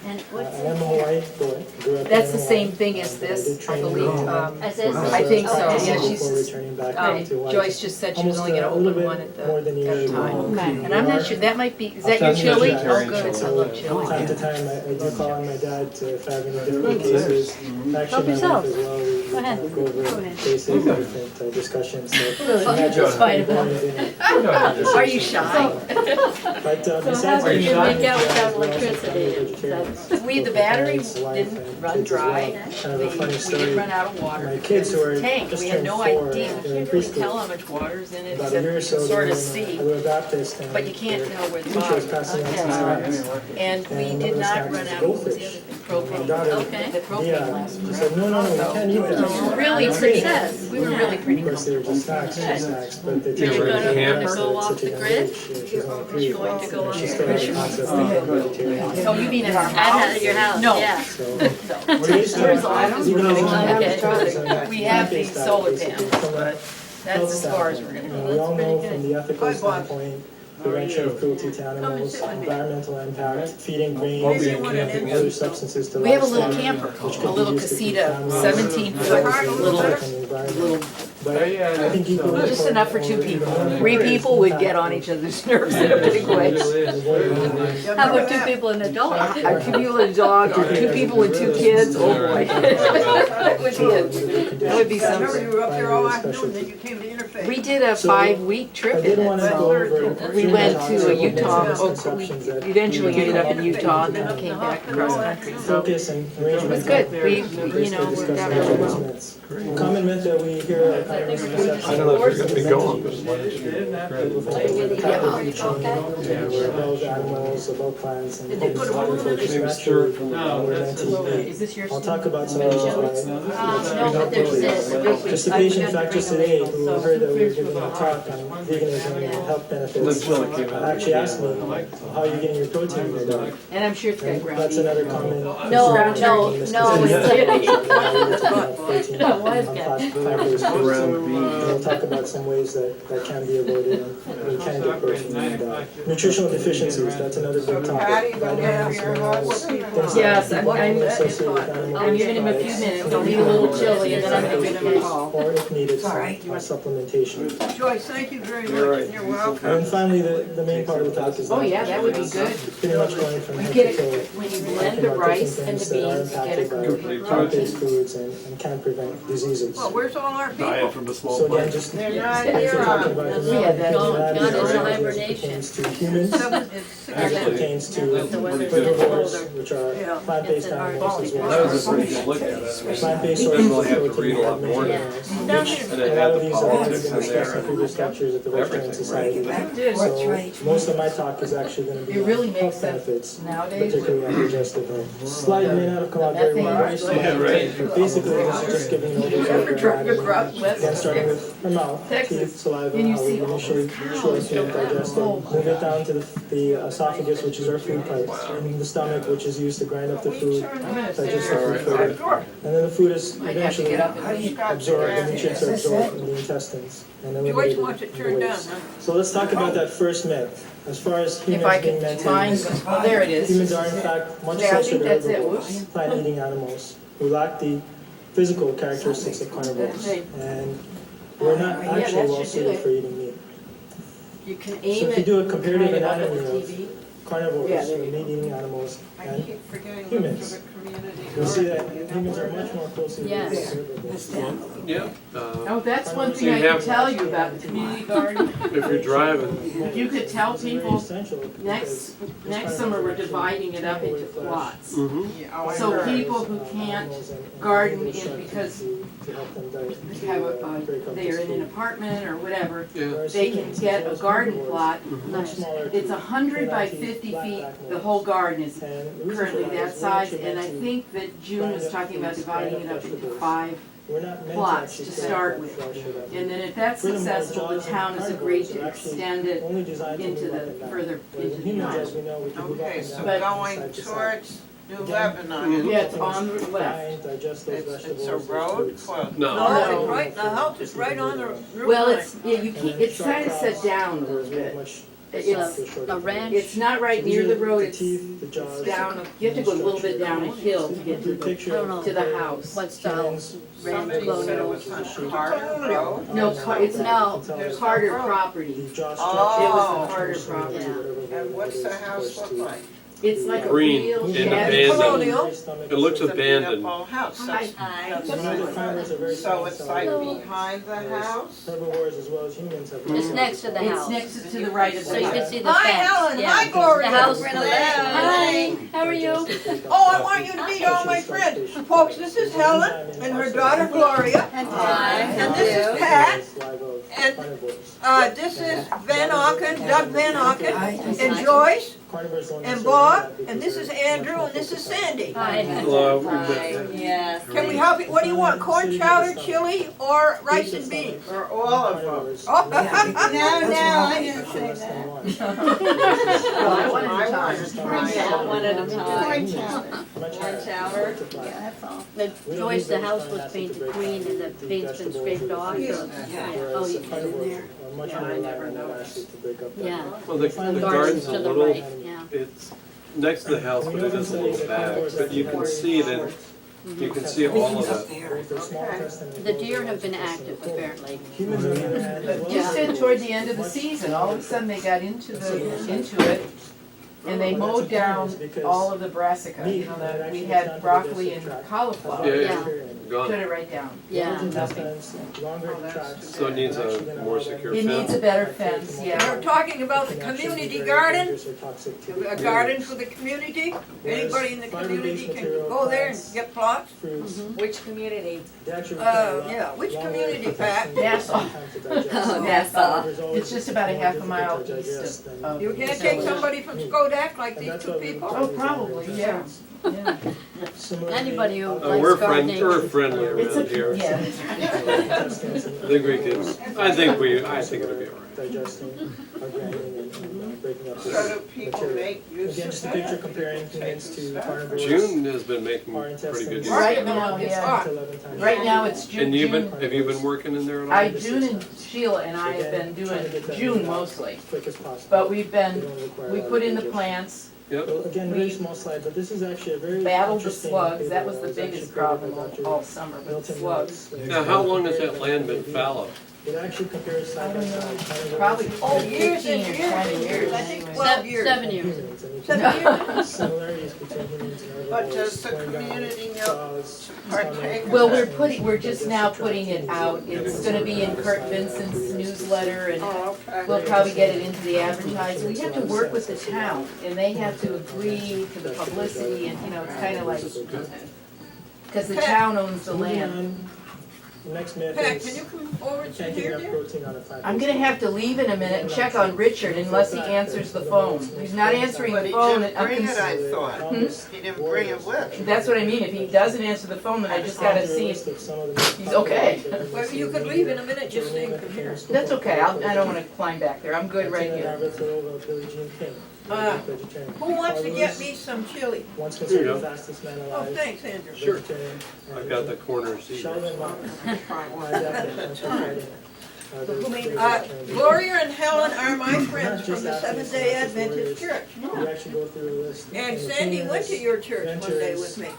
And what's I am a Hawaii boy. Grew up That's in the Hawaii. same thing as But I this, did I train in believe. Hawaii. As this? I think so, Okay. yeah, Before she's, returning back to Hawaii. Joyce just said she was only gonna Almost a open little one bit at more than a year the ago. time. Okay. And I'm not sure, that might be, is that your I'll send chili? you Oh, vegetarian good, I chili. love From chili. time to time, I do call on my dad to if I have any difficult cases. Help Actually, my yourself. wife as well. We Go ahead. go over Go ahead. basic different discussions. So Just fight about it. Are you shy? But So how besides can you that, make out I without was also electricity? vegetarian. We, the Both battery parents, wife, didn't and run kids as well. dry. Kind of a funny We story. did run out of water. My kids who are Tank, just we had turned no 4, idea, they're you in can't really preschool. tell how much water's in it, About except a you year or can so ago, sort of when see. we were Baptist, and But you can't the tell where the teacher was bottom passing out Okay. some snacks. And we And did one of the not snacks run was out, what was the goldfish. other thing? My Propane. daughter, Okay. The propane yeah, lasted. she said, no, we can't eat that. Really It's pretty, Success. we were really pretty Of course, they were just comfortable. snacks, but the You're teacher gonna was have to impressed go at off such a the young grid? age. She's only 3. Going to go And off she the still has grid? the concept of being vegetarian. Oh, you mean at our At house? your house, No. yeah. So, No. today's Where's talk, the office? even though Okay. We have these plant-based diet, solar basically, panels, from a but that's as far as we're gonna go. We all know pretty from good. the ethical standpoint, prevention of cruelty to animals, environmental impact, feeding grains and other substances to We have a little livestock, camper, which could a be little used to feed casita, families, 17-foot, little, little. But I think equally just enough for 2 people. 3 people would get on each other's nerves in a big way. How about 2 people and a dog? 2 people and a dog, or 2 people and 2 kids, oh boy. That would be something. You were up there all afternoon, then you came to Interfaith. We did a 5-week trip I in did it, want to go so over. we went to Utah, misconceptions that eventually ended up in Utah, and then we came back across country, so. focus and arrangement. It was good. We, you basically know, worked discussed out the really religious well. myths. Common myth that we hear at I don't know if you're gonna be going, but we're above animals, above plants, and Did they put a hole in it? focus Maybe naturally. stir it from the We're meant to eat. Is this yours? I'll talk about some of these No, but there's this. Just a patient, in fact, just today, who heard that we were giving a talk on veganism and health benefits, actually asked me, how are you getting your protein in your diet? And I'm sure it's got And ground that's beef. another common. No, We'll talk about some ways that can be avoided and we can get protein in the diet. Nutritional deficiencies, that's another big topic. Vitamins, minerals, things like Yes, that I'm associated with animal I'm giving him a few minutes, I'll need a little chili, and then I'm gonna give him a call. or if needed, some supplementation. Joyce, thank you very You're much. right. You're welcome. And then finally, the main part of the talk is. Oh, yeah, that would be good. Pretty much going from You head get to it, toe. when you blend the rice and the beans, you get a Impacted by plant-based foods and can prevent diseases. Well, where's all our people? from the small So again, just They're if not you're here. talking about We had that. Gone into as hibernation. pertains to humans, It's as it pertains to The weather's herbivores, colder. which are Yeah. plant-based It's an art. animals as That well. was a pretty good look at it. Plant-based You sources really of have to protein read a lot have more. many Yeah. minerals, Down which here. And a it lot had of the these are politics in discussed in there. previous lectures at the Vegetarian Society. did. So most of my talk is actually going to be It really on makes health sense benefits, nowadays. particularly on digestive health. Slide may not have come out very well. Yeah, right. But basically, this is just giving an overview of our anatomy. Again, starting with our mouth, teeth, saliva, And you how we see all initially chew our food, digest it, move it down to the esophagus, which is our food pipe, and the stomach, which is used to grind up the food, digest the food further. And then the food is eventually absorbed, the nutrients are absorbed in the intestines and eliminated in the waste. So let's talk about that first myth. As far as If humans I being can meant find, to oh, there it is. humans are in fact much Yeah, I closer think to that's it. herbivores, Whoops. plant-eating animals, who lack the physical characteristics of carnivores, and we're not Yeah, actually that well should do suited it. for eating meat. You can So aim if you it do a comparative kind of up anatomy at the of TV. carnivores, Yeah, there or you go. meat-eating animals, and keep forgetting humans, you'll see that humans are much more closely related Yes. to herbivores. Yeah. Oh, that's one thing You I can have- tell you about the community garden. If you're driving, If you could tell It's very people, essential next because summer, we're actually dividing it up eating into away flesh. plots. mhm. So people who can't garden in because to help them they have they're in an apartment or whatever, Yeah. they can get a garden plot. Much smaller. It's 100 by 50 feet, the whole garden is currently that size, and I think that June was talking about dividing it up into 5 plots to start with. And then if that's successful, the town has agreed to extend it into the, further into the Humans, yard. as we know, we can move up Okay, and so down, But- going side to side. towards New Lebanon. Yeah, it's on the left. Grind, digest those It's vegetables, a those road fruits. for. No. No, it's right, the house is right on the route Well, line. it's, yeah, you keep, it's kind of set down a little bit. It's a ranch. It's not right near the road, The it's teeth, the jaws. down, you have to go a little bit down a hill to get to the, Picture I don't know. to the house. What style? humans, Somebody said it was on Carter Road. No, it's No. Carter property. the jaw Oh. structure. It was the Carter property. And what's the house look like? It's like a Green real and shabby. abandoned. Colonial. It looks It's a abandoned. beat-up old house. That's So So it's like behind the house? Herbivores as well as humans have. It's next to the It's house. next to the right of So the you can house. see the Hi, fence. Helen. Yeah. Hi, Gloria. The house. Hello. Hi, how are you? Oh, I want you to meet all my friends. Folks, this is Helen and her daughter Gloria. Hi. And this is Pat. And this is Van Auken, Doug Van Auken, and Joyce, and Bob, and this is Andrew, and this is Sandy. Hi. Hello. Yes. Can we help you? What do you want? Corn chowder, chili, or rice and beans? Or all of them? Oh, No, I didn't say that. I want One at a time. Corn chowder. Yeah, that's all. The Joyce, the house was painted green and the paint's been scraped off, so, yeah. Oh, you get in there. Yeah. Well, the Garden's garden's to a the little, right, yeah. it's next to the house, but it is a little back, but you can see it in, you can see all of it. The deer have been active apparently. Just in toward the end of the season, all of a sudden they got into it, and they mowed down all of the brassica, you know, that we had broccoli and cauliflower. Yeah, Put gone. it right down. Yeah. So it needs a more secure It needs fence. a better fence, We're yeah. talking about the community garden, a garden for the community. Anybody in the community can go there and get plots. Which community? Yeah, which community, Pat? Nassau. Nassau. It's just about a half a mile east of. You can't take somebody from Skodak like these two people? Oh, probably, yeah, yeah. Anybody who We're likes gardening. we're friendly It's around a, here. yeah. I think we can, I think it'll be all right. Digesting, grinding, and breaking up this So do people material. make use Again, just a of picture it? comparing humans to carnivores. June has been making Our pretty good intestines. use. Right now, It's yeah. hot. 11 times. Right now, it's June. And you've been, June. have you been working in there at all? June and Sheila and I have been doing June mostly, As quick as possible. but we've They been, don't require a we lot put of in the digestion. plants, Yep. Well, again, very We small slide, but this is actually a very battled the interesting slugs, that paper was the actually biggest created problem by Dr. all summer, but the Milton slugs. Mills. Now, how long has that land been fallow? It actually compares side by side. carnivores Probably and years 15 and or years 20 and years. years. I think anyway. 12 years. 7 years. humans, and you 7 can years? see similarities between humans and herbivores. But does the going down community know jaws, partake stomach, in Well, that? we're just now putting it out, it's gonna be in Kurt Vincent's newsletter, and Oh, okay. we'll probably get it into the advertising. We have to work with the town, and they have to agree to the publicity, and, you know, it's kinda like, cause the town owns the land. The next myth Pat, is can you come over you to can't get here, enough dear? protein on a plant. I'm gonna have to leave in a minute and check on Richard unless he answers the phone. He's not answering But the he phone. didn't I'm bring it, I cons- thought. He didn't bring it with him. That's what I mean. If he doesn't answer the phone, then I just gotta see if he's okay. Well, you could leave in a minute, just stay from here. That's okay. I don't wanna climb back there. I'm good right here. Who wants to get me some chili? Once Here you considered go. the fastest man Oh, alive. thanks, Andrew. Sure. Vegetarian, I've got the corner seat. Sheldon Martin. Gloria and Helen are my friends from the Seventh-day Adventist Church. You actually go through a list. And Sandy went to your church one day with me.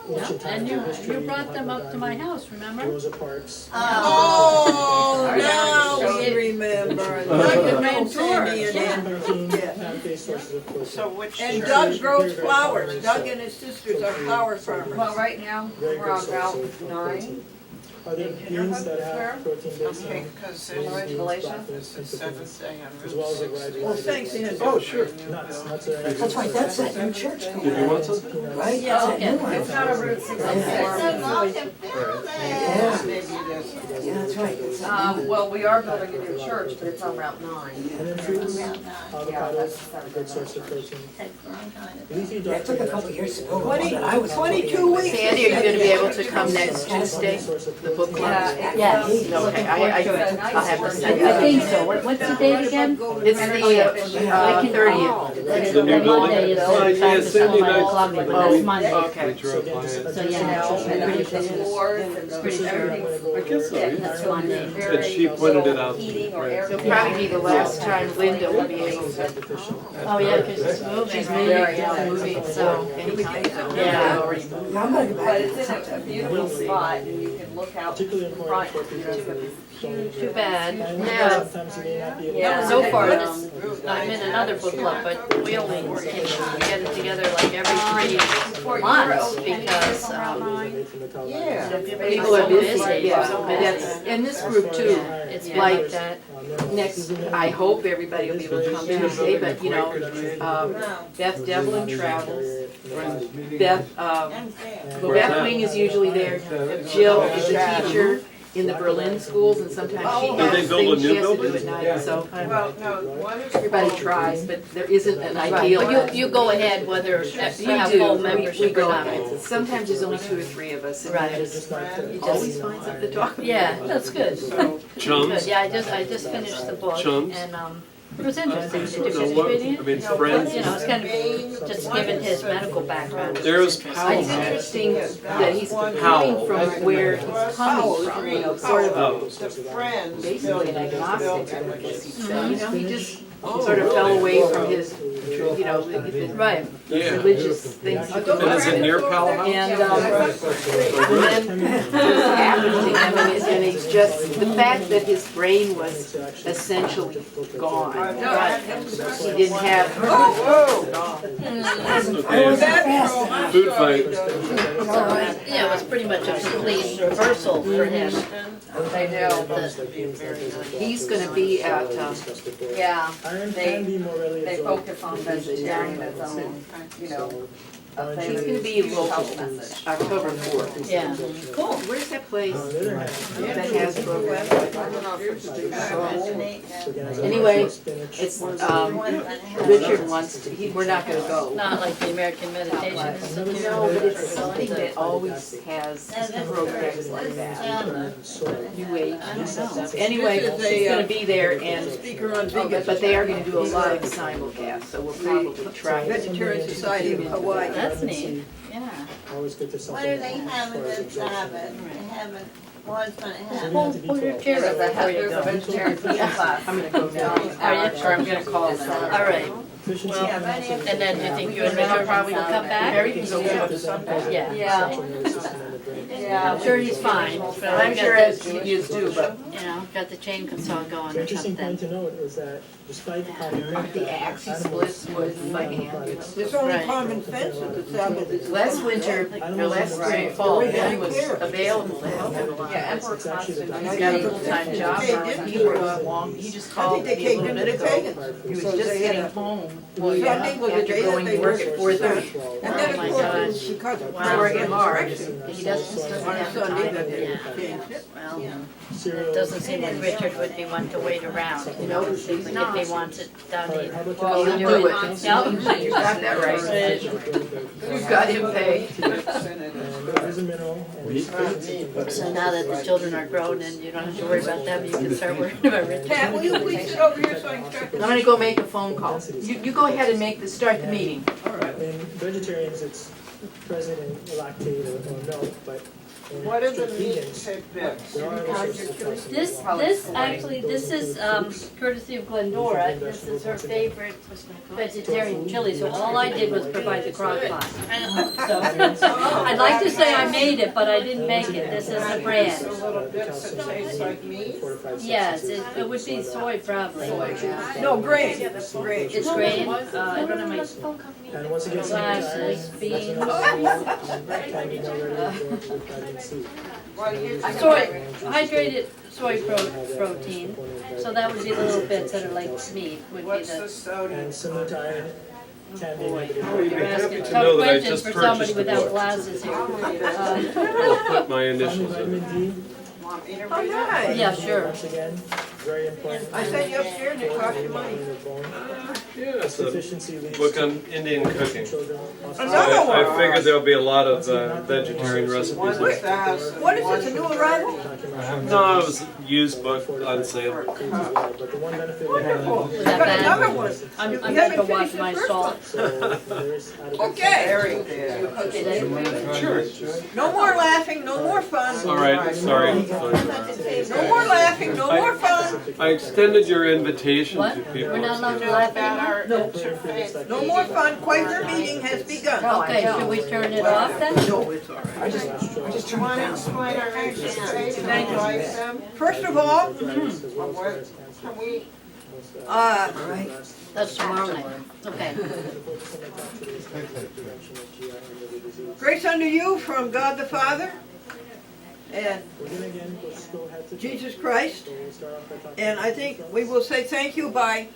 And you brought them up to my house, remember? Rosa Parks. Oh, now we remember. Doug and Sandy and Andrew. 13 Yeah. plant-based sources of protein. So which And church? Doug grows flowers. Doug and his sisters are flower farmers. Well, right now, Very we're good on source Route of 9. protein. Are there beans that have protein based Okay, on because beans, there's Galatia? blackness, and the potatoes, Seventh Day on as well as a Route variety Well, of thanks, Andrew. Oh, sure. nuts. Nuts That's right, that's that new church. Did you want something? Right? Yeah, That's that okay. new one. It's not a Route 64. Yeah, that's right. It's that new one. Well, we are building a new church, but it's on Route 9. And then fruits, Yeah, avocados, that's a good source of protein. Leafy That took a couple vegetables, years to go. I was 22 weeks. Sandy, are you gonna be able to come next Tuesday? source of The book protein. club? Yes. Okay, I'll have to send I think you. so. What's the date again? It's the 30th. The new building? Monday is the Yeah, practice Sandy on my and I- Columbia, but that's Monday. Okay. We drove by it. So yeah, pretty sure I guess so, yeah. that's Monday. And she pointed it out to me. Right. It'll probably be the last time Linda will be able to. Oh, yeah, because she's moving, right? Yeah, moving, so anytime. Yeah. Already moved. I'm gonna go back. But it's in a beautiful spot, and you can look out Particularly important front, for you know, people Too bad. Yeah. Now, Sometimes you may not be able to. Yeah. so far, I'm in another book club, but we only can get it together like every 3 months because, Yeah. People are busy, busy, yeah. so busy. That's, and this group too. it's Like like that. next, I hope everybody will be able to come Tuesday, but you know, Beth Devlin travels. Beth, Beth Wing is usually there. Jill is a teacher in the Berlin schools, and sometimes she Did they has build a things she new has to do building? at night, so Well, no, one is. everybody tries, but there isn't an ideal. But you go ahead whether you have We full do, membership we or go not. ahead. Sometimes there's only 2 or 3 of us, and Right. we just always find something to talk about. Yeah, that's good. Good, Chums? yeah, I just finished the book Chums? and, it was interesting. Did you No, finish what, reading I it? mean, friends? You know, it's kind of just given his medical background. There's It's Powell. interesting that he's coming Powell. from where he's coming from, you know, sort of Oh. The Friends. basically an agnostic, I guess you'd say. You know, he just sort of fell away from his, you know, his Right. Yeah. religious things. And is it near Powell House? And then this happened to him, and he's just, the fact that his brain was essentially gone. Right. He didn't have, Food fight. Yeah, it was pretty much a complete reversal for him. They do. he's gonna be at, Yeah, Iron can be more readily they absorbed. focus on vegetarianism, you know. he's gonna be local, October 4th. Yeah. Cool, where's that place On the other hand, that has programs? so Anyway, spinach, it's, Richard wants to, we're not gonna go. Not like the American Meditation Institute. No, but it's something that always has programs like that. New Age, I don't know. Anyway, she's gonna be there and, Speaker on vegan. but they are gonna do a live simulcast, so we'll probably try it. Vegetarian Society of Hawaii. That's neat, yeah. always good to What are supplement. they having as far as this Sabbath? absorption. They haven't, what's gonna happen? Pull your chair up before you There's a go. vegetarian cooking class. I'm gonna go now. Are you? Or I'm gonna call them. All right. Efficiency Well, and and then you think you and Richard probably will come back? Everything's okay. Yeah. Yeah. central nervous system in the brain. Yeah. I'm sure he's fine. But I'm I've sure got as he is too, but the, you know, got the chain saw going or Interesting point something. to note is that despite how the axe he splits wood by hand. There's only Right. common sense that the Sabbath is. Last winter, or last spring, fall, Ben was available to help him a lot. Yeah, Emperor it's actually the Constantine. He's got a full-time job, he works long, he just I called think me they a came little into bit the ago. pagans. He was So just they getting had a- home, Sunday was the after day going that to they work at worshiped. 4:30. And then Oh of my course, gosh. because of Wow. working hard. He doesn't doesn't have time. Well, it doesn't seem like Richard would be one to wait around, you know, it seems like if he wants it done, he'd Well, he'll he'll do do it. it. Yep. You got that right. You've got him paid. So now that the children are grown and you don't have to worry about them, you can start worrying about Richard. Pat, will you please sit over here so I can start I'm gonna go make a phone call. You go ahead and start the meeting. In vegetarians, it's present in lactate or milk, but in What are the strict meat vegans, tidbits? there are other sources of calcium. This is courtesy of Glendora. This is her favorite vegetarian chili, so all I did was provide the crock pot. So, I'd like to say I made it, but I didn't make it. This is the brand. A little bits that taste like meat? Yes, it would be soy probably. No, grain. It's grain. It's grain, I don't know my And once again, glasses, beans. can be more readily absorbed with vitamin C. Soy, hydrated soy protein, so that would be the little bits that are like meat, would be What's the the. sodium? And similar to iron can be negative. You're asking to tough know that I questions just for somebody purchased the without book. glasses here. I'll put my initials in. Vitamin D, Want me to Oh, read it? nice. Yeah, sure. once again, very important. I sent you upstairs, it cost you money. Yeah, it's a Deficiency leads book to on Indian cooking. children. Another I one. figured there'll be a lot of vegetarian recipes One in with it. thousand. What is this, a new arrival? No, it was a used book on sale. But the one benefit Wonderful. Was I've that got bad? another one. I'm You gonna haven't go wash finished my the first salt. so there is added Okay, Very good. Sure. no more laughing, no more fun. All right, sorry. No more laughing, no more fun. I extended your invitation What? to people. We're not allowed to laugh About anymore? our interface. No more fun, Quaker meeting has begun. Okay, should we turn it off then? No, it's all right. I just Do you turned want it to down. explain our interface and you like them? First of all, Can we, Right? That's tomorrow night. Okay. grace unto you from God the Father and Jesus Christ. And I think we will say thank you by,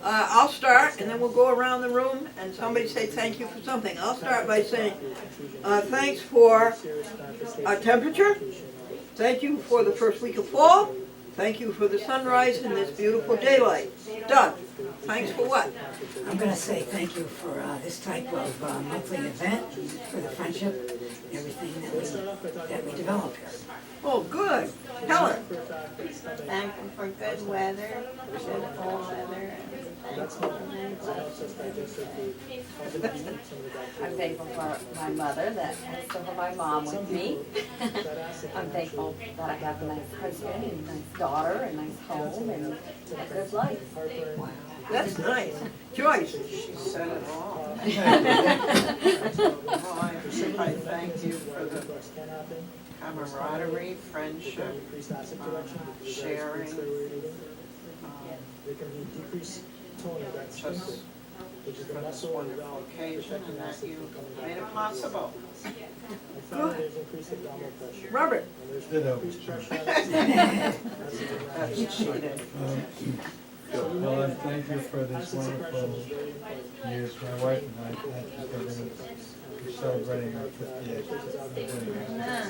I'll start and then we'll go around the room and somebody say thank you for something. I'll start by saying, thanks for temperature. Thank you for the first week of fall. Thank you for the sunrise and this beautiful daylight. Doug, thanks for what? I'm gonna say thank you for this type of monthly event, for the friendship, and everything that we develop here. Oh, good. Helen, Thankful for good weather, good fall weather. I'm thankful for my mother, that I still have my mom with me. I'm thankful that I have a nice husband and a nice daughter and a nice home and a good life. that's nice. Joyce, she said it all. Well, I thank you for the camaraderie, friendship, sharing, There can be decreased tone of that just sphincter, which is the for this muscle wonderful occasion and that you made it possible. I found that there's increased abdominal pressure. Robert, And there's Ditto. increased pressure on That's cheating. Well, I thank you for this wonderful news. My wife and I, we're celebrating our 50th birthday.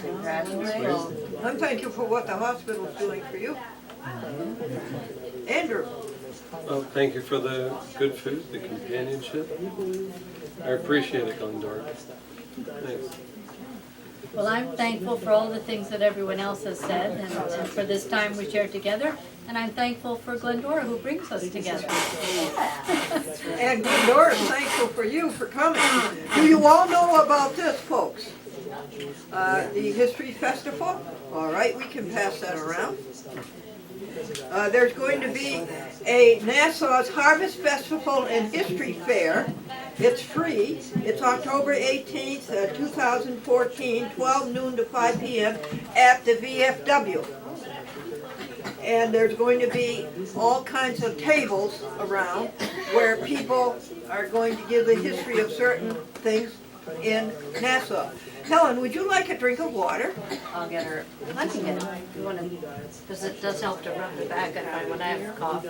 Congratulations. I'm thankful for what the hospital's doing for you. Andrew, Well, thank you for the good food, the companionship. I appreciate it, Glendora. Thanks. Well, I'm thankful for all the things that everyone else has said and for this time we shared together. And I'm thankful for Glendora who brings us together. and Glendora is thankful for you for coming. Do you all know about this, folks? The History Festival? All right, we can pass that around. There's going to be a Nassau's Harvest Festival and History Fair. It's free. It's October 18th, 2014, 12 noon to 5 p.m. at the VFW. And there's going to be all kinds of tables around where people are going to give the history of certain things in Nassau. Helen, would you like a drink of water? I'll get her, I can get it. You wanna, because it does help to rub the back of it when I have cough.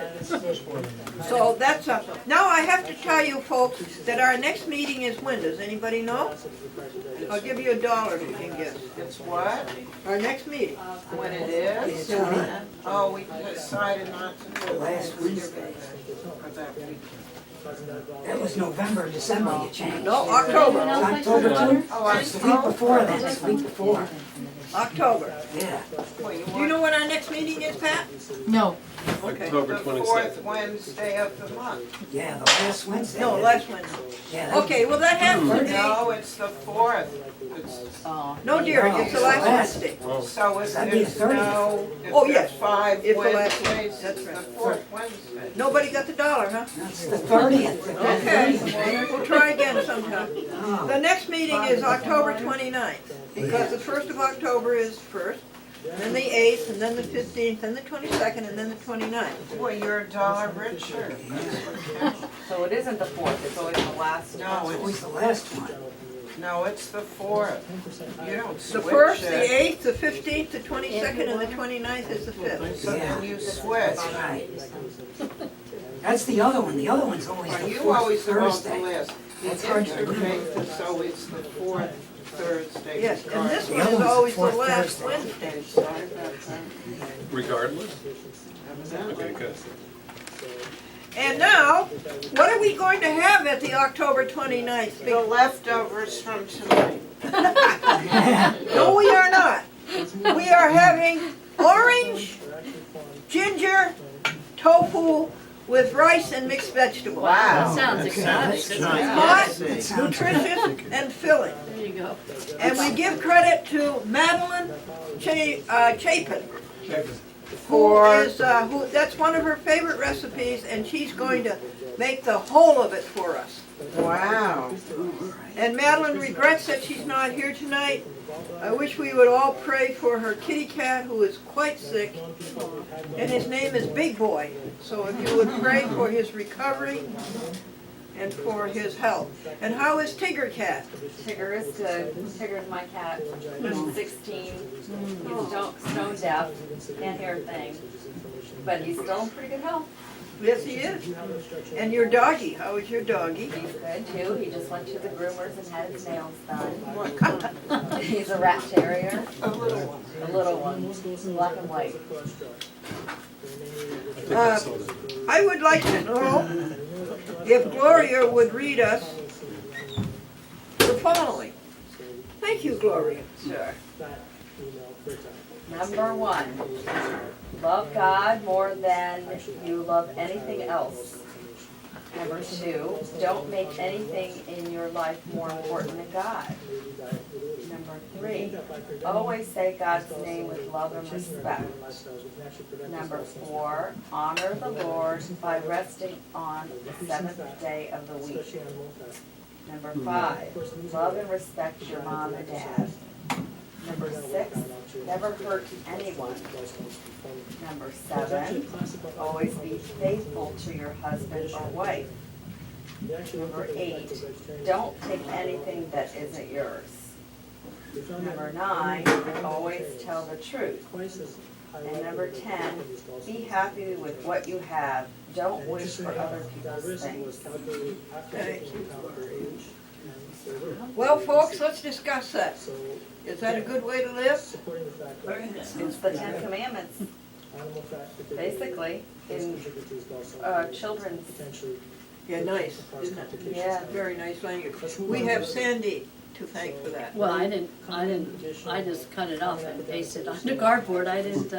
So that's now I have to tell you folks that our next meeting is when, does anybody know? I'll give you $1 if you can guess. It's what? Our next meeting. When it is? Oh, we decided not to do it. Last Wednesday. For that week. That was November, December you changed. No, October. It's October too? Oh, It's the week before then, it's the week before. October. Yeah. Do you know when our next meeting is, Pat? No. Okay. October The 22nd. fourth Wednesday of the month. Yeah, the last Wednesday. No, last Wednesday. Yeah. Okay, well that has to No, it's the fourth. It's, Oh. be, no dear, it's the last Wednesday. so if That'd be there's the 30th. no, Oh, if yes. there's 5 It's the last Wednesdays, That's it's the right. fourth Wednesday. Nobody got the $1, huh? That's the 30th. Okay, we'll try again sometime. Oh. The next meeting is October 29th, because the 1st of October is first, then the 8th, and then the 15th, and the 22nd, and then the 29th. Boy, you're $1 richer. So it isn't the fourth, it's always the last. No, It's always it's, the last one. no, it's the fourth. You don't The switch 1st, the it. 8th, the 15th, the 22nd, and the 29th is the 5th. So then you switch. That's right. That's the other one. The other one's always Are the you fourth always the Thursday. list? That's hard to believe. Interfaith is always the fourth Thursday. Yes, and this The one other is one's the always the fourth last Thursday. Wednesday. Sorry about that. Regardless? Evidently. Okay, good. And now, what are we going to have at the October 29th? The leftovers from tonight. No, we are not. We are having orange, ginger, tofu with rice and mixed vegetables. That sounds That's exotic. Hot, That sounds nutritious, and filling. There you go. And we give credit to Madeline Chapin, who that's one of her favorite recipes, and she's going to make the whole of it for us. Wow. And Madeline regrets that she's not here tonight. I wish we would all pray for her kitty cat, who is quite sick, and his name is Big Boy. So if you would pray for his recovery and for his health. And how is Tigger Cat? Tigger is good. Tigger's my cat. He's 16. He's stone deaf. Can't hear a thing. But he's still in pretty good health. Yes, he is. And your doggy, how is your doggy? He's good too. He just went to the groomers and had his nails done. He's a rat terrier. A little one. A little one. Black and white. I would like to know if Gloria would read us the following. Thank you, Gloria. Sure. Number 1, love God more than you love anything else. Number 2, don't make anything in your life more important than God. Number 3, always say God's name with love and respect. Number 4, honor the Lord by resting on the 7th day of the week. Number 5, love and respect your mom and dad. Number 6, never hurt anyone. Number 7, always be faithful to your husband or wife. Number 8, don't take anything that isn't yours. Number 9, always tell the truth. And number 10, be happy with what you have. Don't wish for other people's things. Well, folks, let's discuss that. Is that a good way to live? It's the 10 Commandments, basically, in children's. Yeah, nice, isn't it? Yeah. Very nice language. We have Sandy to thank for that. Well, I just cut it off and pasted it onto cardboard. I didn't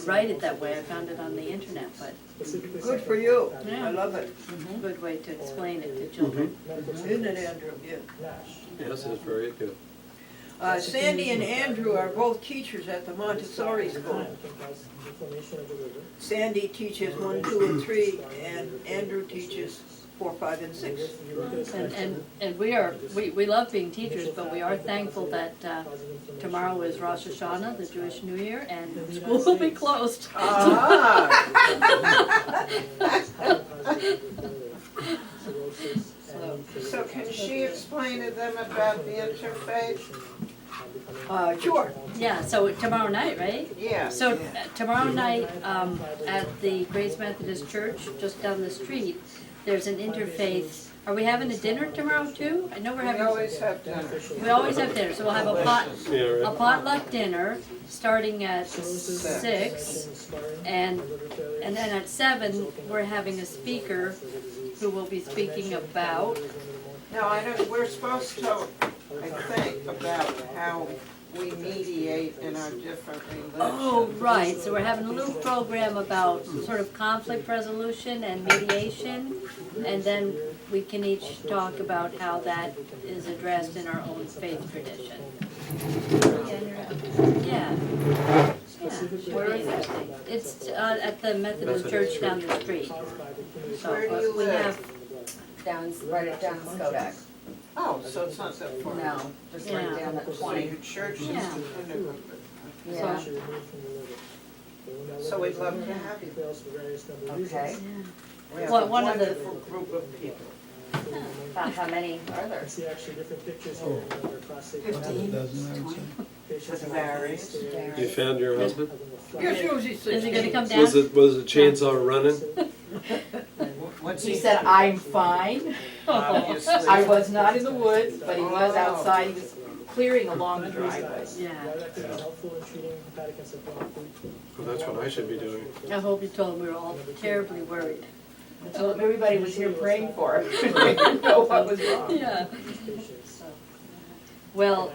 write it that way. I found it on the internet, but Good for you. Yeah. I love it. good way to explain it to children. Isn't it, Andrew? Yeah. Yes, it's very good. Sandy and Andrew are both teachers at the Montessori school. Sandy teaches 1, 2, and 3, and Andrew teaches 4, 5, and 6. And we love being teachers, but we are thankful that tomorrow is Rosh Hashanah, the Jewish New Year, and school will be closed. Ah. So can she explain to them about the interfaith? Sure. Yeah, so tomorrow night, right? Yeah. So tomorrow night, at the Grace Methodist Church, just down the street, there's an interfaith. Are we having a dinner tomorrow too? I know we're We having. always have dinner. We always have dinner, so we'll have a Yeah, right. potluck dinner starting at 6, and then at 7 we're having a speaker who will be speaking about. No, I don't, we're supposed to, I think, about how we mediate in our different religions. Oh, right, so we're having a little program about sort of conflict resolution and mediation, and then we can each talk about how that is addressed in our own faith tradition. Yeah. Where is it? It's at the Methodist Church down the street. So, Where do you we live? have, Right down Skodak. Oh, so it's not that far. No, just right Yeah. down at So 20. your church is Yeah. Yeah. So we'd love to have you. Okay. We have Well, a one of the- wonderful group of people. About how many are there? See actually different pictures here in our classic. 15, Pictures It varies. You found your husband? You're usually is he gonna come down? Was the chainsaw running? What's He said, I'm fine. Obviously. I was not in the woods, but he was outside, he was clearing along the driveway. Yeah, That could be helpful in treating hepatic encephalopathy. Well, that's what I should be doing. I hope you told him we were all terribly worried. So everybody was here praying for him. They didn't know what was wrong. Yeah. Well,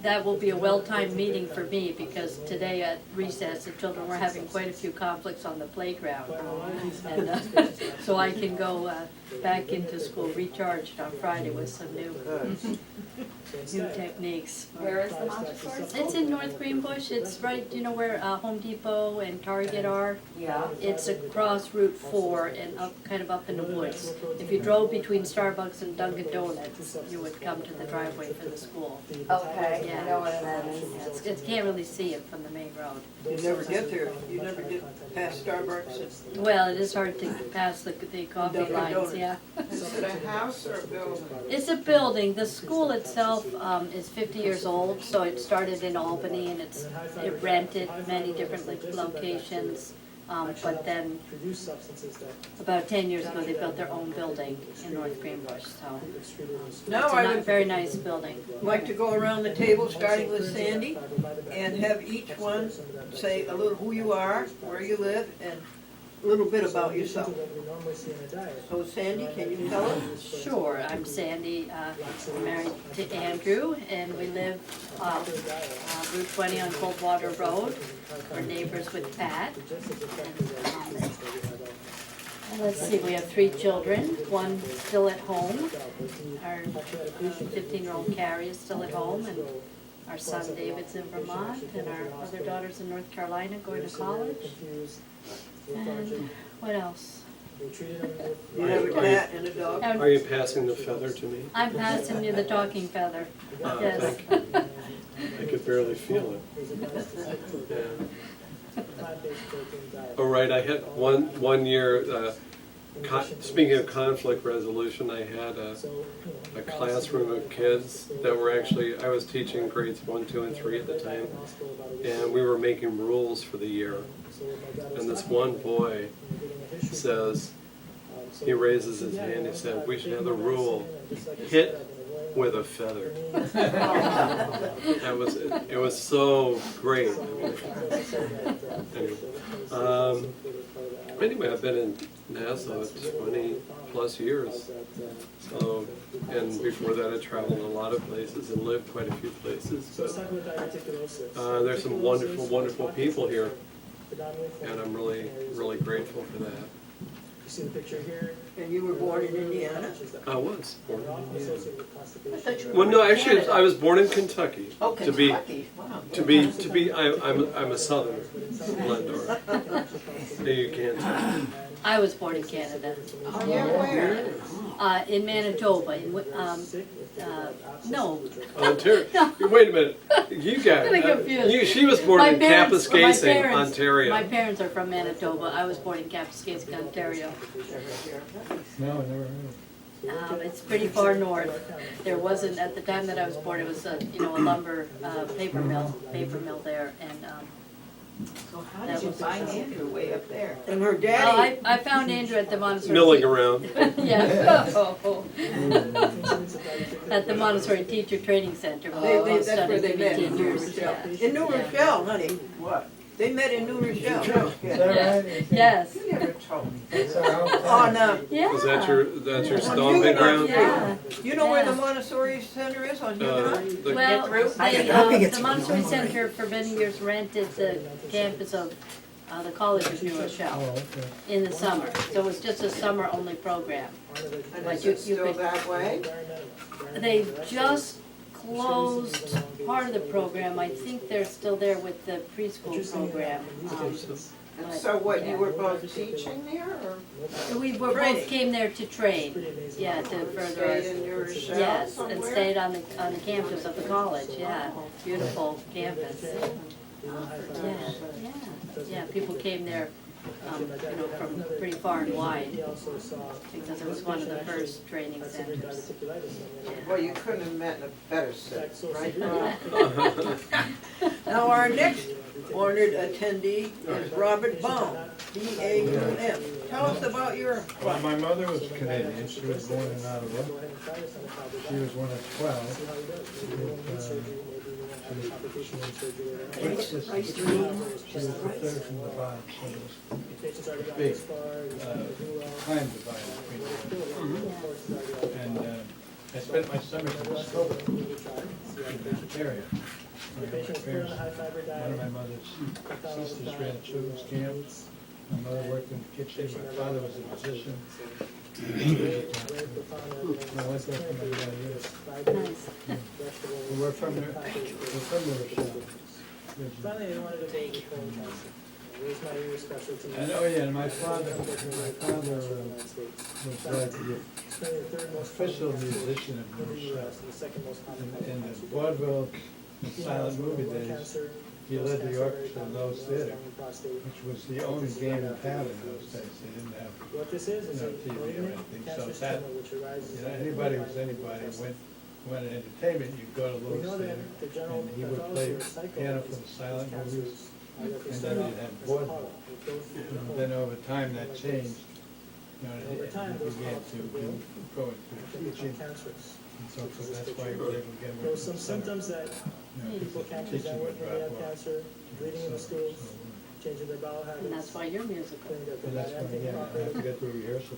that will be a well-timed meeting for me, because today at recess, the children were having quite a few conflicts on the playground. And so I can go back into school recharged on Friday with some new techniques. Where is the Montessori school? It's in North Greenbush. It's right, you know where Home Depot and Target are? Yeah. It's across Route 4 and kind of up in the woods. If you drove between Starbucks and Dunkin' Donuts, you would come to the driveway for the school. Okay, Yeah. I know what that is. Yeah, you can't really see it from the main road. You never get there, you never get past Starbucks and Well, it is hard to pass the coffee Dunkin' lines, Donuts. yeah. Is it a house or a building? It's a building. The school itself is 50 years old, so it started in Albany, and it rented many different locations. But then Produce substances that about 10 years ago, they built their own building in North Greenbush, so now it's I a would very nice building. like to go around the table, starting with Sandy, and have each one say a little who you are, where you live, and a little bit about yourself. that we normally see in a diet. So Sandy, can you tell us? Sure, I'm Sandy, married to Andrew, and we live off Route 20 on Coldwater Road. We're neighbors with Pat. And, let's see, we have 3 children, one still at home. Our 15-year-old Carrie is still at home, and our son David's in Vermont, and our other daughter's in North Carolina going to college. And what else? You have a cat and a dog? Are you passing the feather to me? I'm passing you the talking feather. Yes. Thank you. I could barely feel it. Yeah. Oh, right, I had one year, speaking of conflict resolution, I had a classroom of kids that were actually, I was teaching grades 1, 2, and 3 at the time, and we were making rules for the year. And this one boy says, he raises his hand, he said, we should have the rule, hit with a feather. It was so great. Anyway, I've been in Nassau 20 plus years. So, and before that I traveled a lot of places and lived quite a few places. But, there's some wonderful, wonderful people here. And I'm really, really grateful for that. You see the picture here? And you were born in Indiana? I was born in Indiana. I thought you were Well, no, born in actually, Canada. I was born in Kentucky. Oh, To be, Kentucky, wow. I'm a Southerner, Glendora. You can't tell. I was born in Canada, Oh, yeah, where? in Manitoba. No, Ontario. Wait a minute. You got I'm getting confused. She was born in Kapuskasing, My Ontario. parents are from Manitoba. I was born in Kapuskasing, Ontario. No, never heard. It's pretty far north. There wasn't, at the time that I was born, it was a lumber, paper mill there, and, So how did you find Andrew way up there? And her well, daddy, I found Andrew at the Montessori. Milling around. Yeah. At the Montessori Teacher Training Center. When I was that's where studying they to be met, in New teachers. Rochelle. Yeah. In New Yeah. Rochelle, honey. What? They met in New Rochelle. Yes. You never told me. On, Yeah. Is that your On stomping Huguenot ground? Street. Yeah. You know where the Yeah. Montessori Center is on Huguenot? The- Well, I'll pick it the through. Montessori Center for many years rented the campus of the College of New Rochelle in the summer. So it was just a summer-only program. And But is you it still could- that way? They just closed part of the program. I think they're still there with the preschool program. And so what, you were both teaching there, or We were both came there to train, yeah, to further our. stayed in New Rochelle Yes, somewhere? and stayed on the campus of the college, yeah, beautiful campus. Yeah, people came there, from pretty far and wide, because it was one of the first training centers. Well, you couldn't have met in a better set, right? Now, our next honored attendee is Robert Baum, B-A-U-M. Tell us about your, Well, my mother was Canadian. She was born in Ottawa. She was one of 12. She was the third from the bottom, so it was big, time divide between them. And I spent my summers in Scotland, in Ontario. My parents, one of my mother's sisters ran a children's camp. My mother worked in the kitchen. My father was a musician. My wife worked for many years. Nice. We're from the Rochelle. And oh yeah, and my father was like the official musician of New Rochelle. In the vaudeville and silent movie days, he led the orchestra in Lowe's Theater, which was the only game in town in those days. They didn't have, TV or anything. So that, anybody was anybody. When at entertainment, you'd go to Lowe's Theater, and he would play piano for the silent movies, and then you'd have vaudeville. And then over time, that changed. He began to go into teaching. And so that's why he was able to get away with some symptoms that people can't teach when they have cancer, bleeding in the stools, changing their bowel habits. And that's why you're musical. And that's why, I have to get to a rehearsal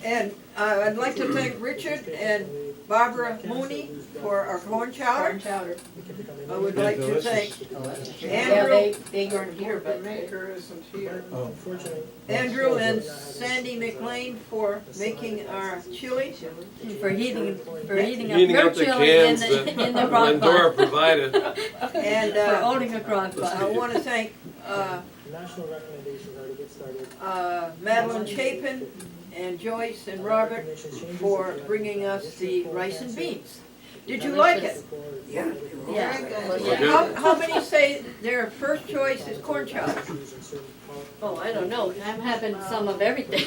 and I'd like to thank Richard and Barbara Mooney for our corn chowder. I would like to thank Andrew, they weren't here, The maker isn't here. Andrew and Sandy McLean for making our chili. for heating Heating up up your the chili cans in the that crock Glendora pot. provided. And For owning a crock I pot. want to thank National recommendations are to get started. Madeline Chapin and Joyce and Robert for bringing us the rice and beans. Did you like it? Yeah. Yeah. Very good. Yeah. How many say their first choice is corn chowder? Oh, I don't know, I'm having some of everything.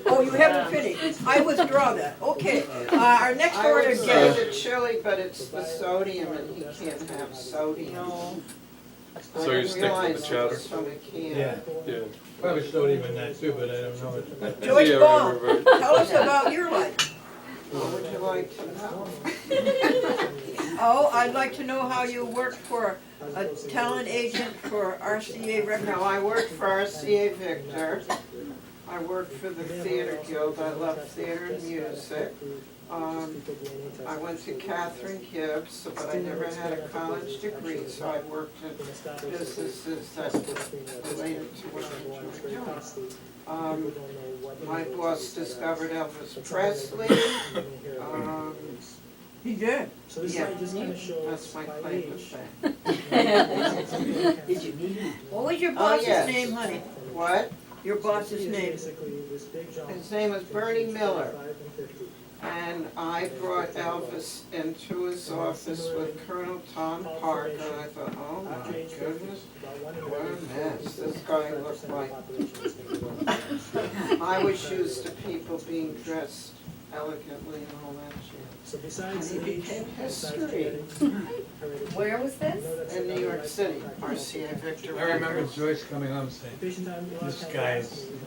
Oh, you haven't finished. I withdraw that. Okay. Our next I order would say guest. the chili, but it's the sodium, and he can't have sodium. So you stick with the chowder? From a can. Yeah, Yeah. probably sodium in that too, but I don't know it. Joyce Yeah, Baum, right. tell us about your life. What would you like to know? Oh, I'd like to know how you worked for a talent agent for RCA Records. No, I worked for RCA Victor. I worked for the Theater Guild. I love theater and music. I went to Catherine Gibbs, but I never had a college degree, so I worked in businesses that related to what I enjoyed doing. My boss discovered Elvis Presley. He did. So this Yeah. slide just kind of shows That's my by claim to age. fame. Did you meet him? What was your Oh, boss's yes. name, honey? What? Your boss's name? Basically, this big jump. His name was Bernie Miller. 5 and 50. And I brought Elvis into his office with Colonel Tom Parker, and I thought, oh my goodness, what a mess this guy looked like. I was used to people being dressed elegantly and all that shit. So besides And he became history Where was this? in New York City, RCA Victor. I remember Joyce coming home saying, this guy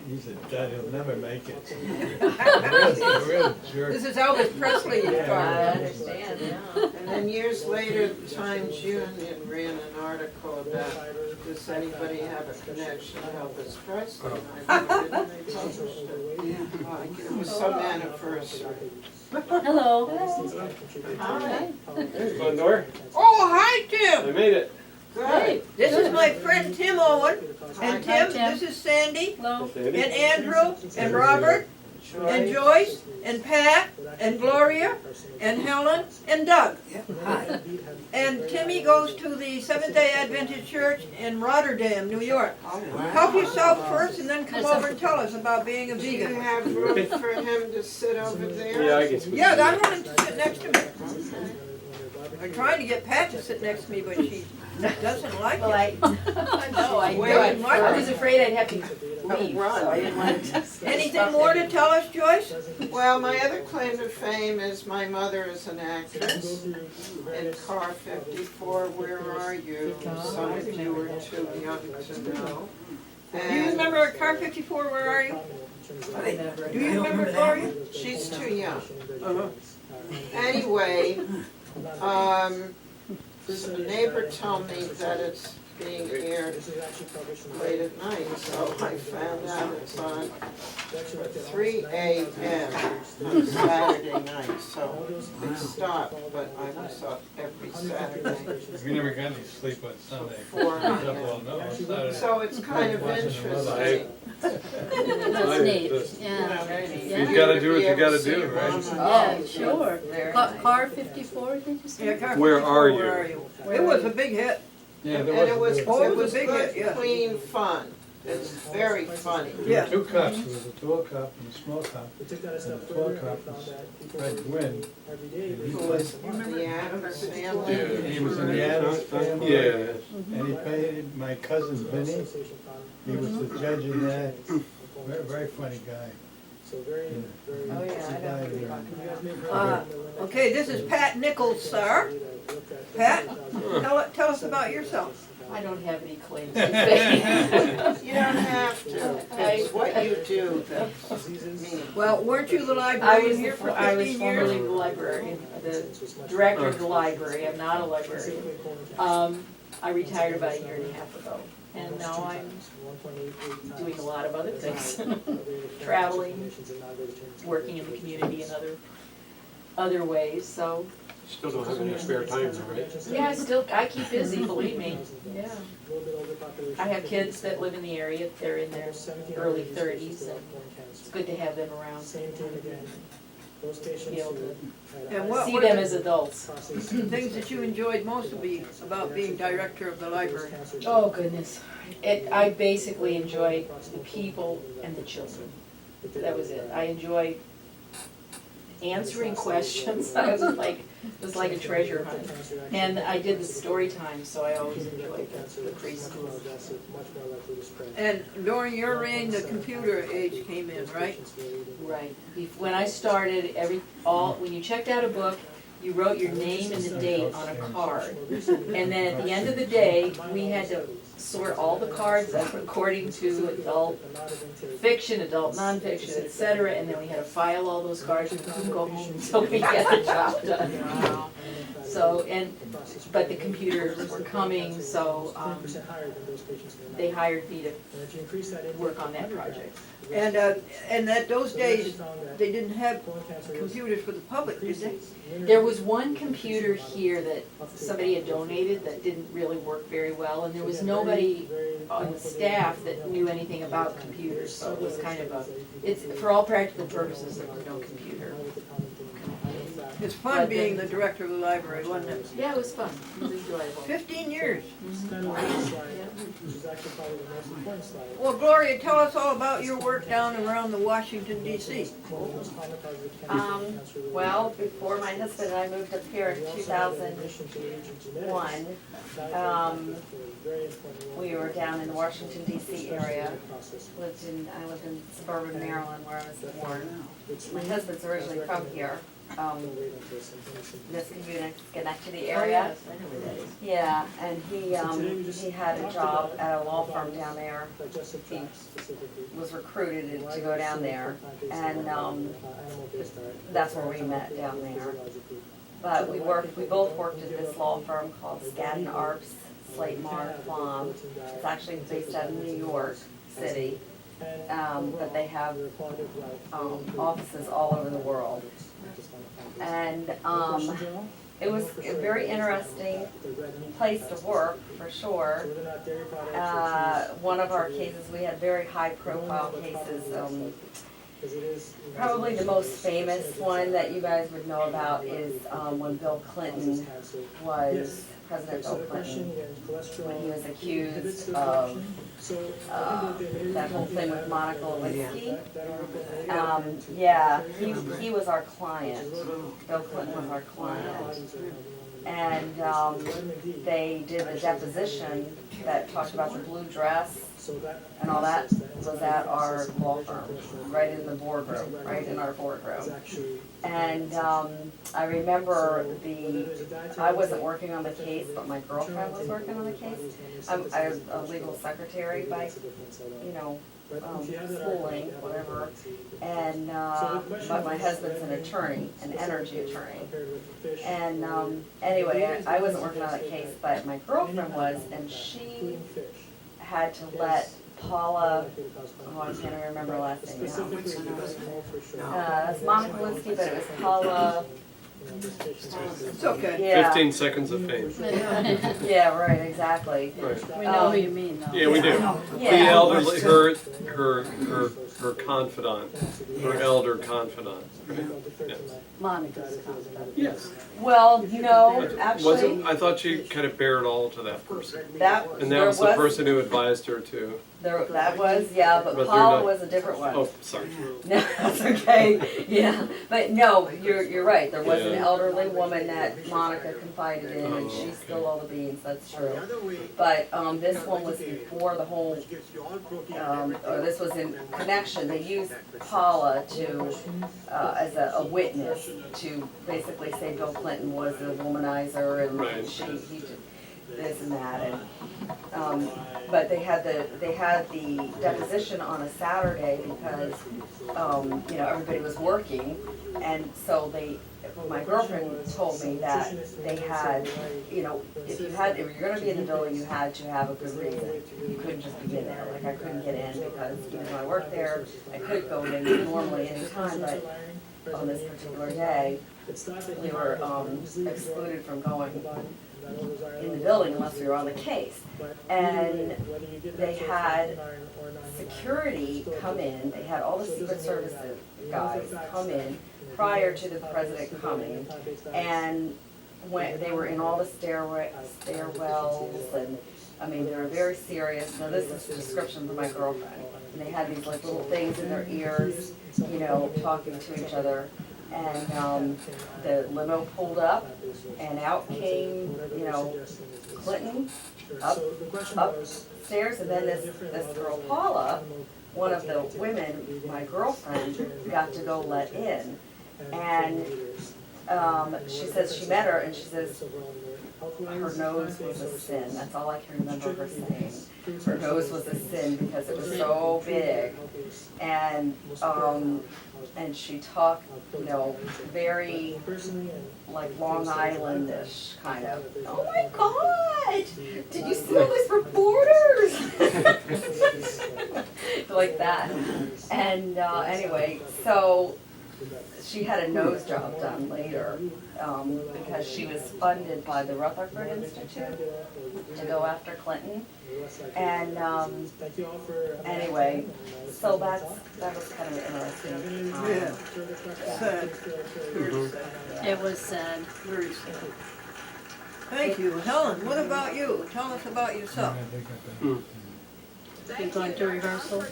he's a dud, he'll never make it. A real jerk. This is Elvis Presley you're I talking about. understand, yeah. And then years later, the Times Union ran an article about, does anybody have a connection to Elvis Presley? And I read it and they published it. Like, it was some anniversary. Hello. Hi. There's Glendora. Oh, hi, I Tim. made it. Good. This is my friend Tim Owen. And Hi, Tim, Tim. this is Sandy, Hello. and Andrew, and Robert, and Joyce, and Pat, and Gloria, and Helen, and Doug. Hi. And Timmy goes to the Seventh-day Adventist Church in Rotterdam, New York. Oh, wow. Help yourself first and then come over and tell us about being a Do you vegan. have room for him to sit over there? Yeah, I guess. Yeah, I want him to sit next to me. I'm trying to get Pat to sit next to me, but she doesn't like Well, it. I know, I Wait, do. what? I was afraid I'd have to leave, so I didn't want to. Anything more to tell us, Joyce? Well, my other claim to fame is my mother is an actress. In Car 54, Where Are You? Some of you are too young to know. Do you And remember Car 54, Where Are You? Do you remember Gloria? she's too young. Uh-huh. Anyway, the neighbor told me that it's being aired late at night, so I found out it's on 3 a.m. on Saturday night, so they stopped, but I was up every Saturday. We never got any sleep on Sunday. 4 Up a.m. all night on Saturday. So it's kind of interesting. That's neat. Yeah. You gotta do what you gotta do, right? Yeah, sure. Very Car 54, did you say? Yeah, Car Where 54, are Where you? Are You? It was a big hit. Yeah, And there it was, was, Oh, it was big good, hit, yeah. clean fun. It's very funny. Yeah. two cops, there was a tall cop and a small cop. We took that a And step the tall further, cop we found was that people Fred Gwynn. every day. And he Who played, was the Addams family? Yeah. he was in the Addams family. Yeah. And he played my cousin Vinny. He was the judge in that. Very, very funny guy. So very, very. Oh, yeah, I know. Okay, this is Pat Nichols, sir. Pat, tell us about yourself. I don't have any claims to fame. You don't have to. It's what you do that's mean. Well, weren't you the I librarian was, here for I was 15 formerly years? the librarian, the director of the library. I'm not a librarian. I retired about a year and a half ago, and now I'm doing a lot of other things. Traveling, working in the community in other ways, so. Still don't have any spare time, right? Yeah, I keep busy, believe me, yeah. I have kids that live in the area, they're in their early 30s, and it's good to have them around. Same thing again. Those Be patients able who to And what see were them the as adults. things that you enjoyed most about being director of the library? Oh, goodness. I basically enjoyed the people and the children. That was it. I enjoyed answering questions. I was like, it was like a treasure hunt. And I did the story time, so I always enjoyed the preschool. And during your reign, the computer age came in, right? Right. When I started, when you checked out a book, you wrote your name and the date on a card. And then at the end of the day, we had to sort all the cards up according to adult fiction, adult nonfiction, etc. And then we had to file all those cards, and we couldn't go home until we got the job done. So, but the computers were coming, so they hired me to work on that project. And that those days, they didn't have computers for the public, did they? There was one computer here that somebody had donated that didn't really work very well, and there was nobody on the staff that knew anything about computers, so it was kind of for all practical purposes, there was no computer. It's fun being the director of the library, wasn't it? Yeah, it was fun. It was enjoyable. 15 years. Kind of this slide, which is actually probably the most important slide. Well, Gloria, tell us all about your work down and around the Washington, D.C. Well, before my husband and I moved up here in 2001, we were down in the Washington D.C. area. I lived in suburban Maryland where I was born. My husband's originally from here. This Schenectady area. Yes, I know where that is. Yeah, and he had a job at a law firm down there. He was recruited to go down there, and that's where we met down there. But we both worked at this law firm called Skadden Arps, Slate Marr Plum. It's actually based out of New York City, but they have offices all over the world. And it was a very interesting place to work, for sure. One of our cases, we had very high-profile cases. Probably the most famous one that you guys would know about is when Bill Clinton was, President Bill Clinton, when he was accused of that whole thing with Monica Lewinsky. Yeah, he was our client. Bill Clinton was our client. And they did the deposition that talked about the blue dress and all that was at our law firm, right in the boardroom, right in our boardroom. And I remember I wasn't working on the case, but my girlfriend was working on the case. I was a legal secretary by, schooling, whatever. And, but my husband's an attorney, an energy attorney. And anyway, I wasn't working on that case, but my girlfriend was, and she had to let Paula, I can't even remember her last name now. It's Monica Lewinsky, but it was Paula. It's okay. Yeah. 15 seconds of fame. Yeah, right, exactly. Right. We know who you mean, though. Yeah, we do. Yeah. The elderly, her confidant, her elder confidant. Yes. Monica's confidant. Yes. Well, no, actually, I thought she kind of bared all to that person. and that was the person who advised her to. That was, yeah, but But Paula they're not- was a different one. Oh, sorry. No, that's okay, yeah, but no, you're right, there was an Yeah. elderly woman that Monica confided in, and she spilled all the beans, that's true. But, this one was before the whole, or this was in connection, they used Paula to, as a witness, to basically say Bill Clinton was a womanizer, and Right. he did this and that, and, but they had the deposition on a Saturday because, everybody was working, and so my girlfriend told me that they had, if you're gonna be in the building, you had to have a good reason. You couldn't just be in there, like I couldn't get in because even though I worked there, I could go in normally anytime, but on this particular day, we were, excluded from going in the building unless we were on the case. And they had security come in, they had all the Secret Services guys come in prior to the president coming. And when they were in all the stairwells, and they were very serious. Now this is a description from my girlfriend. And they had these like little things in their ears, talking to each other. And the limo pulled up, and out came, Clinton upstairs, and then this girl Paula, one of the women, my girlfriend, got to go let in, and she says she met her, and she says her nose was a sin. That's all I can remember her saying. Her nose was a sin because it was so big, and she talked, very like Long Islandish kind of. Oh my God! Did you see all these reporters? Like that. And anyway, so she had a nose job done later, because she was funded by the Rutherford Institute to go after Clinton. And, anyway, so that was kind of interesting. Yeah. Sad. Very sad. It was sad. Very sad. Thank you. Helen, what about you? Tell us about yourself. You going to rehearsal?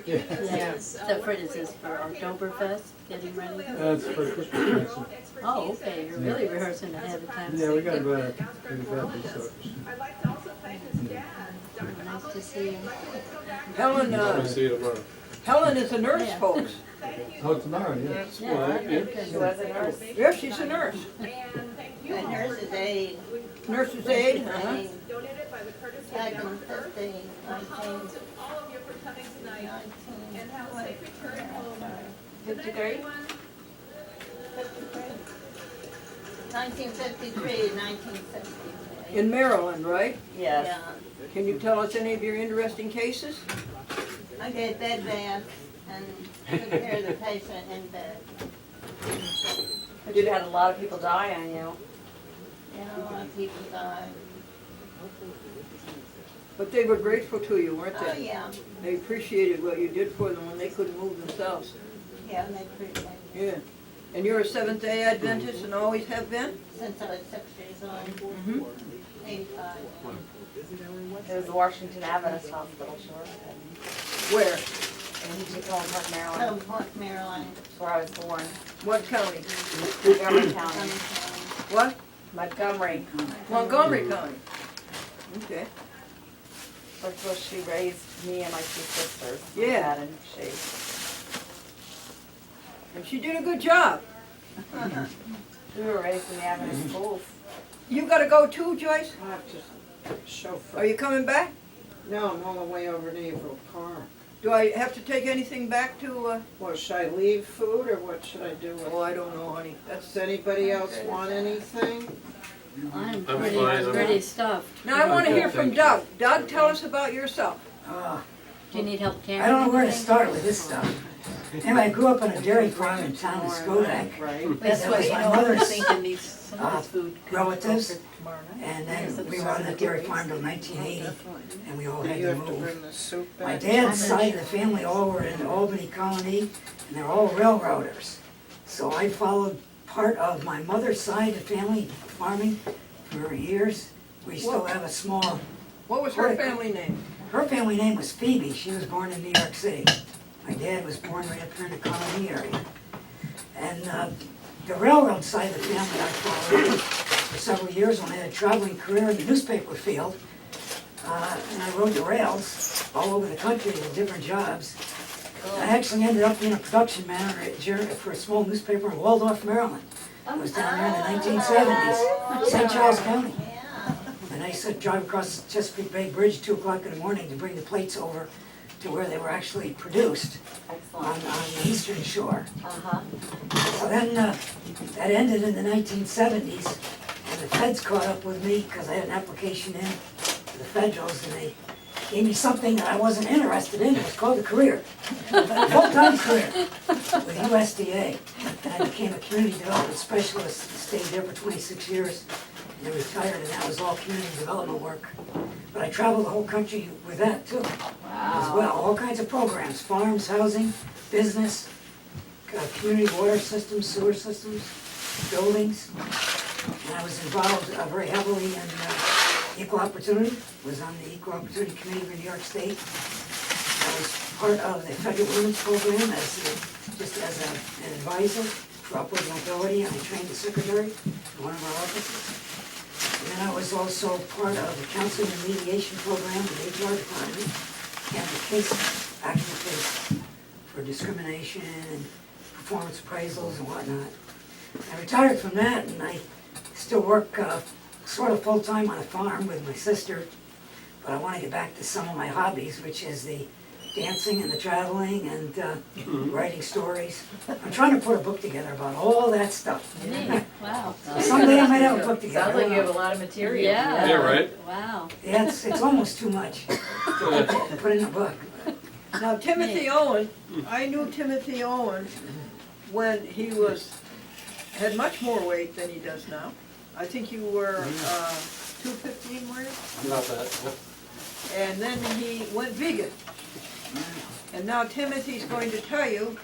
Yeah. Yeah. So for this is for Oktoberfest, getting ready? That's for Christmas. Oh, okay, you're really rehearsing ahead of time. Yeah, we got about research. Nice to see you. Helen, I'll see you tomorrow. Helen is a nurse, Yeah. folks. Oh, tomorrow, yeah. Yeah. She was a nurse. Yeah, she's a nurse. A nurse's aide. Nurse's aide, uh-huh. Back in 15, 19, 53? 1953, 1963. In Maryland, right? Yes. Can you tell us any of your interesting cases? I did bed bath and took care of the patient in bed. But you had a lot of people die on you. A lot of people died. But they were grateful to you, weren't Oh, they? yeah. They appreciated what you did for them when they couldn't move themselves. Yeah, they appreciated it. Yeah. And you're a Seventh-day Adventist and always have been? Since I was 6 years old. Mm-hmm. 85. It was the Washington Adventist Hospital, sure. Where? In Tacoma Park, Maryland. Home Park, Maryland. That's where I was born. What county? Montgomery County. What? Montgomery. Montgomery County. Okay. That's where she raised me and my 2 sisters. Yeah. Dad and she. And she did a good job. We were raised in the Adventist schools. You gotta go too, Joyce? I have to chauffeur. Are you coming back? No, I'm all the way over to Eagle Park. Do I have to take anything back to, Well, should I leave food or what should I do with oh, it? I don't know, honey. That's, Does anybody else want anything? I'm I'm pretty, fine. pretty stuffed. now I wanna hear from Doug. Doug, tell us about yourself. Do you need help carrying? I don't know where to anything? start with this stuff. Anyway, I grew up on a dairy farm in town in Skodak. Right. That's That what, was you my know, I was mother's, thinking these, some of this food. could go relatives, for tomorrow night. And then we were on the dairy farm till 1980, and we all had You to have to move. bring the soup back. My dad's side of the family all were in Albany Colony, and they're all railroaders. So I followed part of my mother's side of the family farming for years. We still have a small, What was her family name? her family name was Phoebe. She was born in New York City. My dad was born right up here in the Colony area. And the railroad side of the family I followed for several years when I had a traveling career in the newspaper field. And I rode the rails all over the country in different jobs. I actually ended up being a production manager for a small newspaper in Waldorf, Maryland. I was down there in the 1970s, St. Charles County. And I used to drive across the Chesapeake Bay Bridge 2 o'clock in the morning to bring the plates over to where they were actually produced on the eastern shore. Uh-huh. So then that ended in the 1970s, and the feds caught up with me because I had an application in to the federals, and they gave me something that I wasn't interested in. It was called a career, a full-time career with USDA. And I became a community development specialist, stayed there for 26 years, and then retired, and that was all community development work. But I traveled the whole country with that too, as well. All kinds of programs, farms, housing, business, community water systems, sewer systems, buildings. And I was involved very heavily in equal opportunity, was on the Equal Opportunity Committee for New York State. I was part of the federal women's program just as an advisor for upward mobility, and I trained the secretary for one of our offices. And then I was also part of the counseling and mediation program in the HR department, and the case, actual case for discrimination and performance appraisals and whatnot. I retired from that, and I still work sort of full-time on a farm with my sister, but I want to get back to some of my hobbies, which is the dancing and the traveling and writing stories. I'm trying to put a book together about all that stuff. Wow. Someday I might have a book together. Sounds like you have a lot of material. Yeah. Yeah, right? Wow. Yeah, it's almost too much to put in a book. Now, Timothy Owen, I knew Timothy Owen when he had much more weight than he does now. I think you were 215, were you? Not that. And then he went vegan. And now Timothy's going to tell you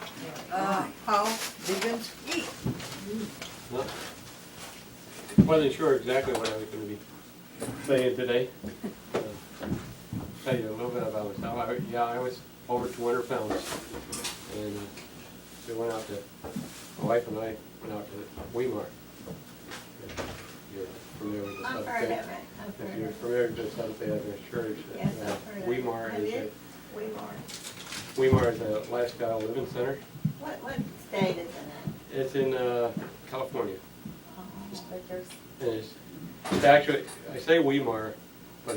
how vegans eat. Well, wasn't sure exactly what I was going to be saying today. Tell you a little bit about myself. I was over 200 pounds, and we went out to, my wife and I went out to Weimar. You're familiar with the I've Seventh heard Day? of it, I've If heard you're of it. familiar with the Seventh Day Adventist Church, Yes, I've heard of it. Weimar Have is you? a Weimar. Weimar is a lifestyle living center. What state is it in? It's in California. Oh, And it's actually, I say Weimar, but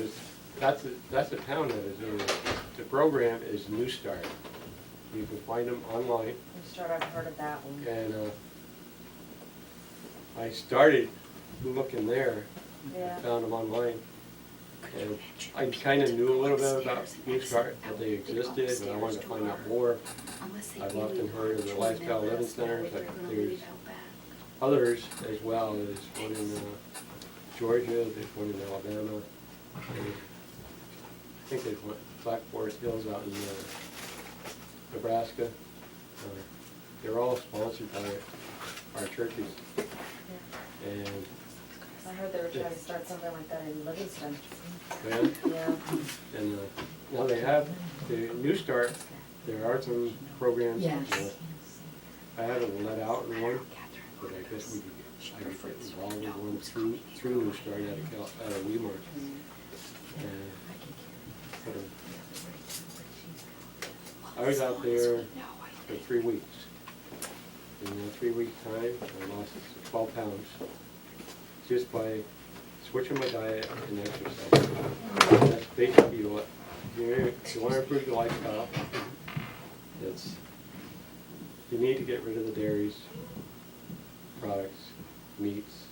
that's a town that is in it. The program is New Start. You can find them online. New Start, I've heard of that one. And I started looking there, Yeah. found them online. And I kind of knew a little bit about New Start, that they existed, but I wanted to find out more. I've often heard of the lifestyle living centers, like there's others as well. There's one in Georgia, there's one in Alabama. I think there's one, Black Forest Hills out in Nebraska. They're all sponsored by our churches. And I heard they were trying to start something like that in Livingston. yeah, Yeah. and now they have the New Start. There are some programs. Yes. I haven't let out in one, but I guess I could get involved with one through New Start out of Weimar. And I was out there for 3 weeks. In that 3 week time, I lost 12 pounds just by switching my diet and exercise. That's basically what, if you want to improve your lifestyle, you need to get rid of the dairies, products, meats,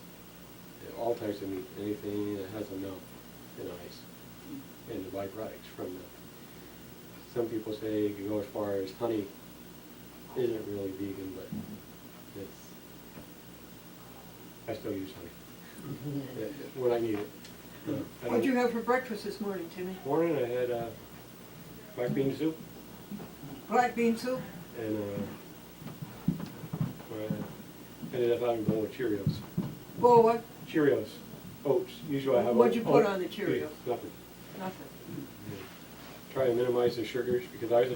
all types of meat, anything that has a milk and ice, and the byproducts from that. Some people say you can go as far as honey isn't really vegan, but I still use honey when I need it. What'd you have for breakfast this morning, Timmy? This morning I had black bean soup Black bean soup? and ended up having a bowl of Cheerios. Bowl what? Cheerios, oats. Usually I have What'd you put oats. on the Cheerios? Nothing. Nothing. Try to minimize the sugars because I was a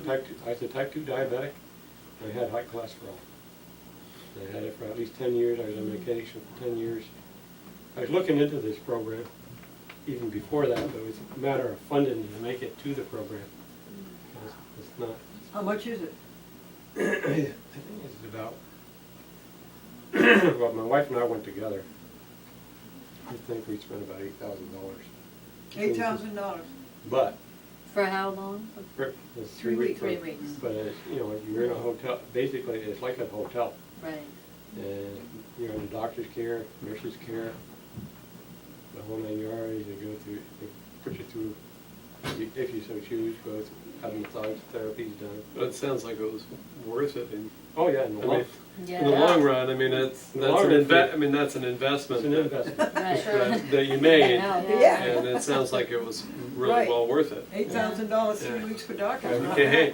type 2 diabetic. I had high cholesterol. I had it for at least 10 years. I was on medication for 10 years. I was looking into this program even before that, but it was a matter of funding to make it to the program. It's not. How much is it? I think it's about. Well, my wife and I went together. I think we spent about $8,000. $8,000. But For how long? it's 3 weeks. 3 weeks. But you're in a hotel. Basically, it's like a hotel. Right. And you're under doctor's care, nurse's care, the whole 9 yards. They go through, they put you through, if you so choose, go through, have massage therapies done. But it sounds like it was worth it. Oh yeah, in the long, in the long run, I mean, that's an investment. That's an investment. It's an investment. that you made, Yeah. and it sounds like it was really Right. well worth it. $8,000, 3 weeks for doctors. Okay, hey,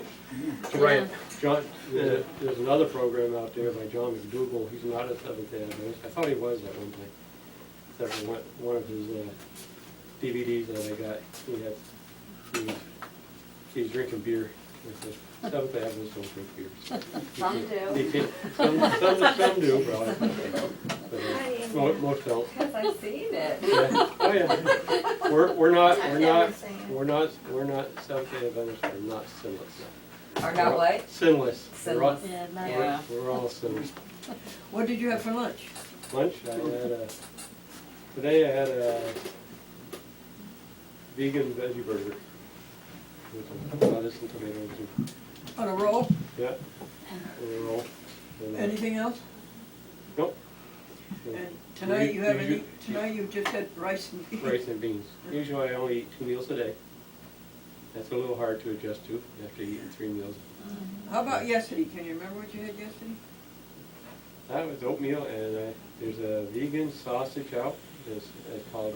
right. John, there's another program out there by John McDougall. He's not a Seventh-day Adventist. I thought he was at one time. Except for one of his DVDs that I got. He's drinking beer. Seventh-day Adventists don't drink beer. Some do. Some do, probably. But most don't. Because I've seen it. Yeah. Oh yeah. We're not Seventh-day Adventists. We're not sinless. Are not what? Sinless. Sinless. We're all sinners. What did you have for lunch? Lunch, today I had a vegan veggie burger with some lettuce and tomatoes. On a roll? Yeah, on a roll. And, Anything else? Nope. And tonight you just had rice and beans. Rice and beans. Usually I only eat 2 meals a day. That's a little hard to adjust to after eating 3 meals. How about yesterday? Can you remember what you had yesterday? That was oatmeal, and there's a vegan sausage out. It's called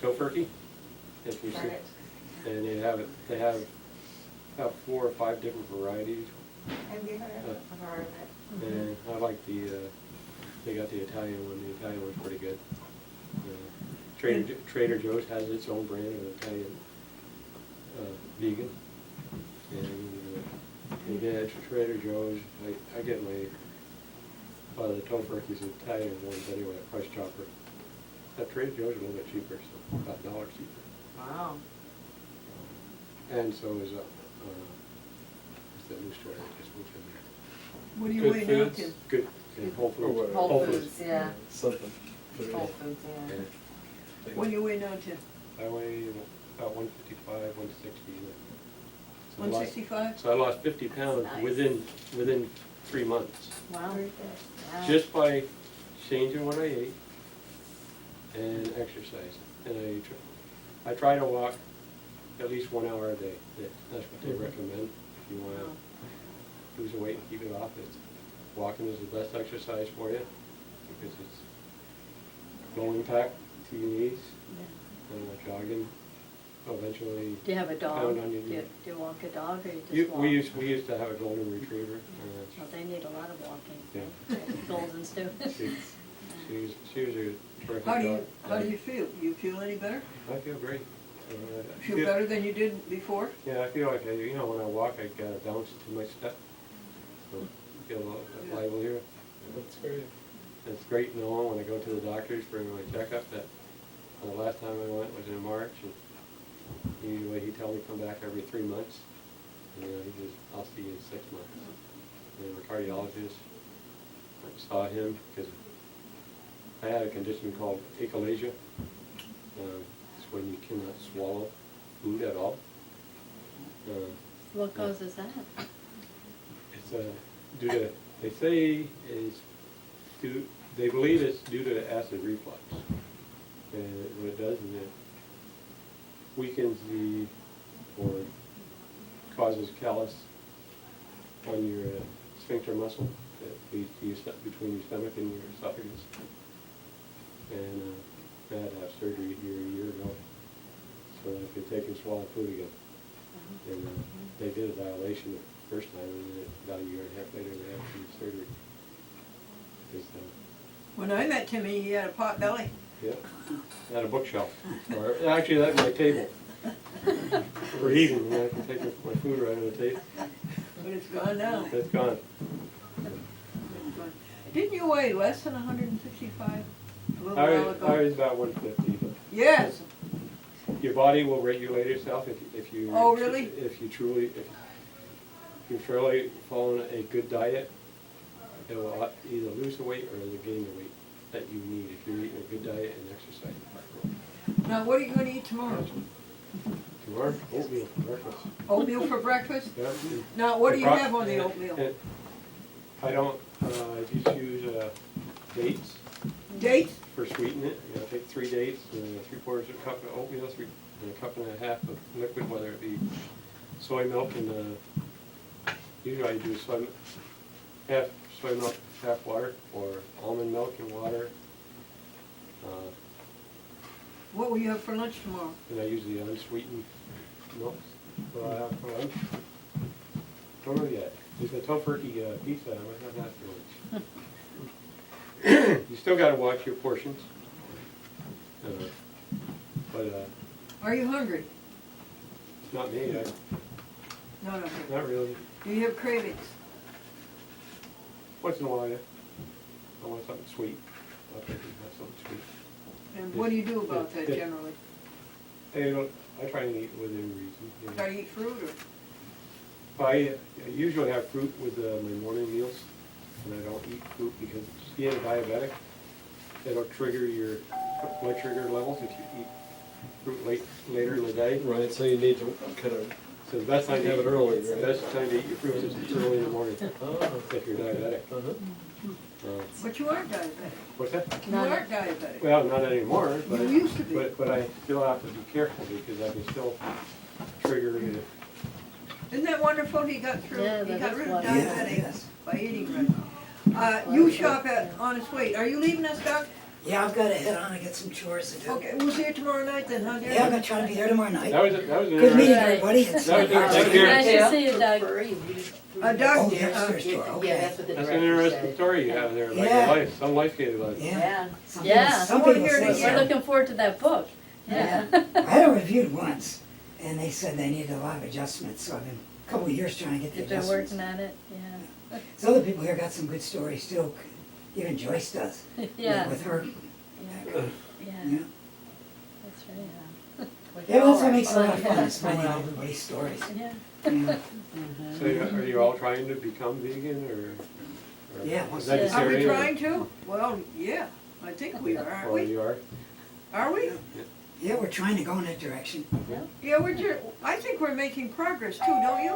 tofurkey. If you see, and they have it. They have about 4 or 5 different varieties. Have you heard of it? I've heard of it. And I like they got the Italian one. The Italian one's pretty good. Trader Joe's has its own brand of Italian vegan. And again, Trader Joe's, I get my the tofurkey's Italian ones anyway at Price Chopper. At Trader Joe's a little bit cheaper, so about $1 cheaper. Wow. And so is what's that new store that just moved in there? What do you Good weigh now, Foods, Tim? Good, and Whole Foods. Whole Foods, yeah. Something. Whole Foods, yeah. What do you weigh now, Tim? I weigh about 155, 160. So 165? So I lost 50 pounds Nice. within 3 months. Wow. Wow. Just by changing what I ate and exercising. And I try to walk at least 1 hour a day. That's what they recommend if you want to lose the weight and keep it off. Walking is the best exercise for you because it's low impact to your knees. And jogging eventually. Do you have a dog? pound on your Do knee. you walk a dog or you just walk? We used to have a golden retriever. Well, they need a lot of walking. Yeah. Goldens do. She was a terrific How dog. do you feel? Do you feel any better? I feel great. I Feel better than you did before? Yeah, I feel like when I walk, I got a bounce to my step. So I feel a lot livelier. That's great. It's great knowing when I go to the doctors for my checkup that the last time I went was in March, and usually he tells me come back every 3 months. And he says, I'll see you in 6 months. And the cardiologist, I saw him because I had a condition called achalasia. It's when you cannot swallow food at all. What causes that? It's due to, they say they believe it's due to acid reflux. And what it does is it weakens or causes callus on your sphincter muscle that leads to between your stomach and your esophagus. And I had to have surgery here a year ago so that I could take and swallow food again. And they did a dilation the first time, and then about a year and a half later they had to do surgery. When I met Timmy, he had a pot belly. Yeah, at a bookshelf. Or actually, that's my table. For eating, and I can take my food right on the table. But it's gone now. It's gone. Didn't you weigh less than 165 a little I while ago? was about 150. But Yes. your body will regulate itself if you. Oh, really? If you truly follow a good diet, it will either lose the weight or it'll gain the weight that you need if you're eating a good diet and exercising properly. Now, what are you going to eat tomorrow? Tomorrow, oatmeal for breakfast. Oatmeal for breakfast? Yeah. Now, what do you have on the oatmeal? I don't, I just use dates. Dates? For sweetening it. I take 3 dates, and 3/4 cup of oatmeal, and a cup and a half of liquid, whether it be soy milk and usually I do half soy milk, half water, or almond milk and water. What will you have for lunch tomorrow? And I use the unsweetened milk. What I have for lunch? Don't know yet. There's a tofurkey pizza. I might have that for lunch. You still got to watch your portions. Are you hungry? Not me. No. Not really. Do you have cravings? Once in a while, yeah. I want something sweet. I'll take and have something sweet. And what do you do about that generally? I try and eat within reason. Yeah. Try to eat fruit or? I usually have fruit with my morning meals, and I don't eat fruit because being a diabetic, it'll trigger your blood sugar levels if you eat fruit later in the day. Right, so you need to kind of. So the best time to have eat it early, The right? best time to eat your fruit is early in the morning Oh. if you're diabetic. But you aren't diabetic. What's that? You aren't diabetic. Well, not anymore, but You used to be. But I still have to be careful because I can still trigger the. Isn't that wonderful? He got through. Yeah, he that got is rid of wonderful. diabetes by eating right. You shop at Honest Weight. Are you leaving us, Doc? Yeah, I've gotta head on and get some chores to do. Okay, we'll see you tomorrow night then, huh, dear? Yeah, I'm gonna try to be there tomorrow night. That was an Good interesting. meeting, everybody. It's That was Thank you. Nice to see you, Doug. Doc, Oh, the upstairs store, Yeah, okay. that's what the That's director an interesting said. story you have there, like Yeah. a life, some life gave you life. Yeah. Some Yeah. people- Some We're people here say to so. We're looking forward to that book. Yeah. I had it reviewed once, and they said they needed a lot of adjustments, so I've been a couple of years trying to get the You've been adjustments. working at it, yeah. So other people here got some good stories too. Even Joyce does. Yeah, With her. yeah, Yeah. that's right. Yeah, well, that's what makes it a lot of fun, is finding out everybody's stories. Yeah. Yeah. So are you all trying to become vegan or Yeah, well, vegetarian? Are we or- trying to? Well, yeah, I think we are, aren't Or we? you are? Are we? Yeah, we're trying to go in that direction. Yeah, I think we're making progress too, don't you?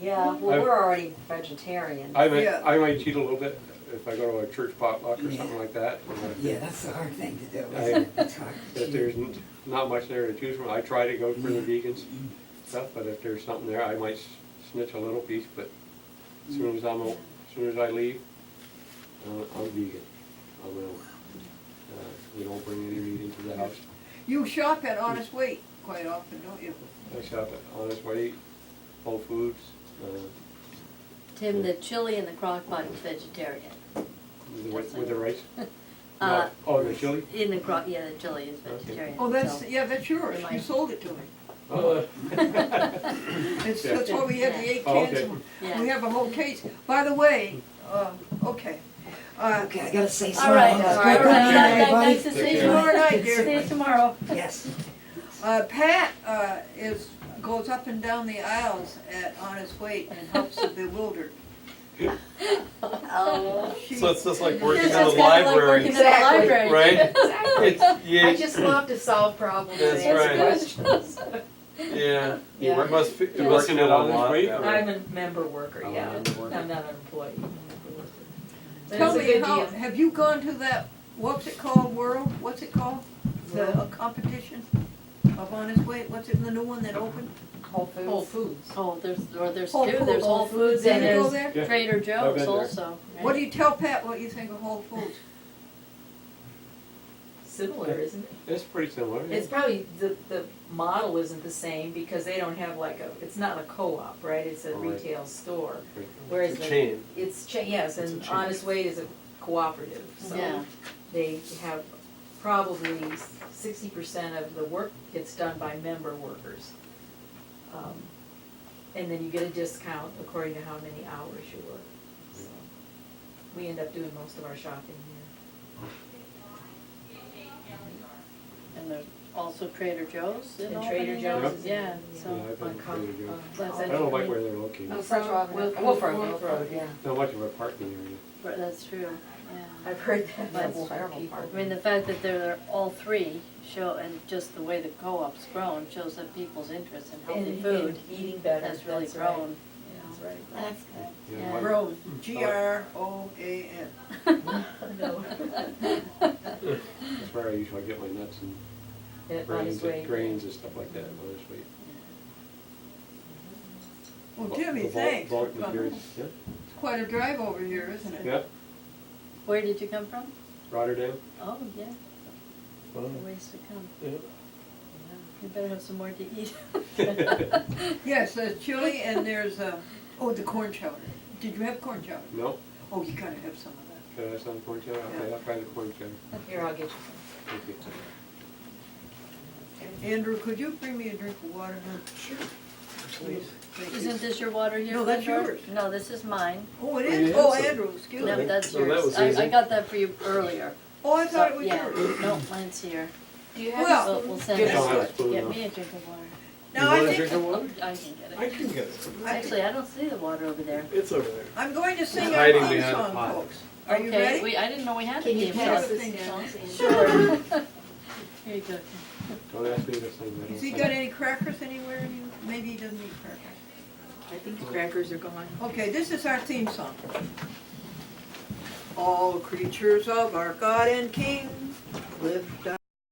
Yeah, well, we're already vegetarian. I Yeah. might cheat a little bit if I go to a church potluck or something like that. Yeah, that's the hard thing to do, I- isn't it? It's hard. If there's not much there to choose from, I try to go for the vegans stuff, but if there's something there, I might snitch a little piece, but as soon as I leave, I'm vegan. We don't bring any meat into the house. You shop at Honest Weight quite often, don't you? I shop at Honest Weight, Whole Foods, Tim, the chili in the crock pot is vegetarian. with the rice. Uh, Oh, the chili? In the crock, yeah, the chili is vegetarian. Oh, that's, so- yeah, that's yours. Am You I- sold it to me. Oh, That's why we have the 8 Oh, cans. okay. Yeah. We have a whole case. By the way, okay. Okay, I gotta say All something. right, It's all good right, meeting everybody. nice to see Take you. care. Tomorrow night, See dear. you tomorrow. Yes. Pat goes up and down the aisles at Honest Weight and helps the bewildered. Oh. So it's just like working in It's the just kinda like library, working in the library. right? Exactly. It's, I just love to solve problems and That's answer right. questions. yeah. Yeah. It must, You it must working feel at a Honest lot Weight, better. or- I'm a member worker, Oh, yeah. member worker. I'm not an employee. I'm a member worker. But Tell it's a me, good how, deal. have you gone to that, what's it called, World? What's it called? The competition of Honest Weight? What's it, the new one that opened? Whole Foods. Whole Foods. Oh, there's Whole two, Foods. there's Whole Foods Did and you go there's there? Yeah. Trader I've Joe's been there. also. What do you tell Pat what you think of Whole Foods? Similar, isn't it? It's pretty similar. yeah. It's probably, the model isn't the same because they don't have like it's not a co-op, right? It's a Oh, right. retail store. Right. Whereas It's a the- chain. Yes, It's a and chain. Honest Weight is a cooperative, so Yeah. they have probably 60% of the work gets done by member workers. And then you get a discount according to how many hours you work, so. We end up doing most of our shopping here. And there's also Trader Joe's in And Albany Trader now? Joe's is in- Yeah, Yeah, so. I've been On to Con- Trader Joe's. That's I don't like where they're located. Wolf Road, yeah. Not much of a parking area. But that's true, yeah. I've heard that, That's that's terrible terrible part. I mean, the fact that they're all three show, and just the way the co-op's grown, shows that people's interest in healthy And food eating better, has really that's right. grown. That's right. That's good. Yeah, Yeah. one- Grown, Groan. No. That's where I usually get my nuts and At grains, Honest Weight. grains and stuff like that, Honest Weight. Well, Jimmy, The bulk- thanks for bulk coming. materials, yeah, It's quite a drive over here, isn't it? yeah, Where did you come from? Rotterdam. Oh, yeah, a ways to come. Yeah. You better have some more to eat. Yes, there's chili and there's, the corn chowder. Did you have corn chowder? No, Oh, you gotta have some of that. should I have some corn chowder? Okay, I'll try the corn chowder. Here, I'll get you some. Thank you. Andrew, could you bring me a drink of water now? Sure. Please, thank you. Isn't this your water here? No, that's Glendora? yours. No, this is mine. Oh, it Oh, is? you Oh, have some. Andrew, excuse No, me. that's So that yours. was I easy. got that for you earlier. Oh, I thought it was Yeah, yours. no, mine's here. Do you Well, We'll send Get it. some. Don't have a spoon, Get though. me a drink of water. Now, You I want a think drink of water? I can get it. I can get it. Actually, I don't see the water over there. It's over there. I'm going to sing It's our hiding theme behind the song, pot. folks. Are you Okay, ready? I didn't know we had a Can you theme pass song. this down? Sure. Here you go. Don't ask me to sing that. Has he got any crackers anywhere? Maybe he doesn't eat crackers. I think the crackers are gone. Okay, this is our theme song. All creatures of our God and King live, die,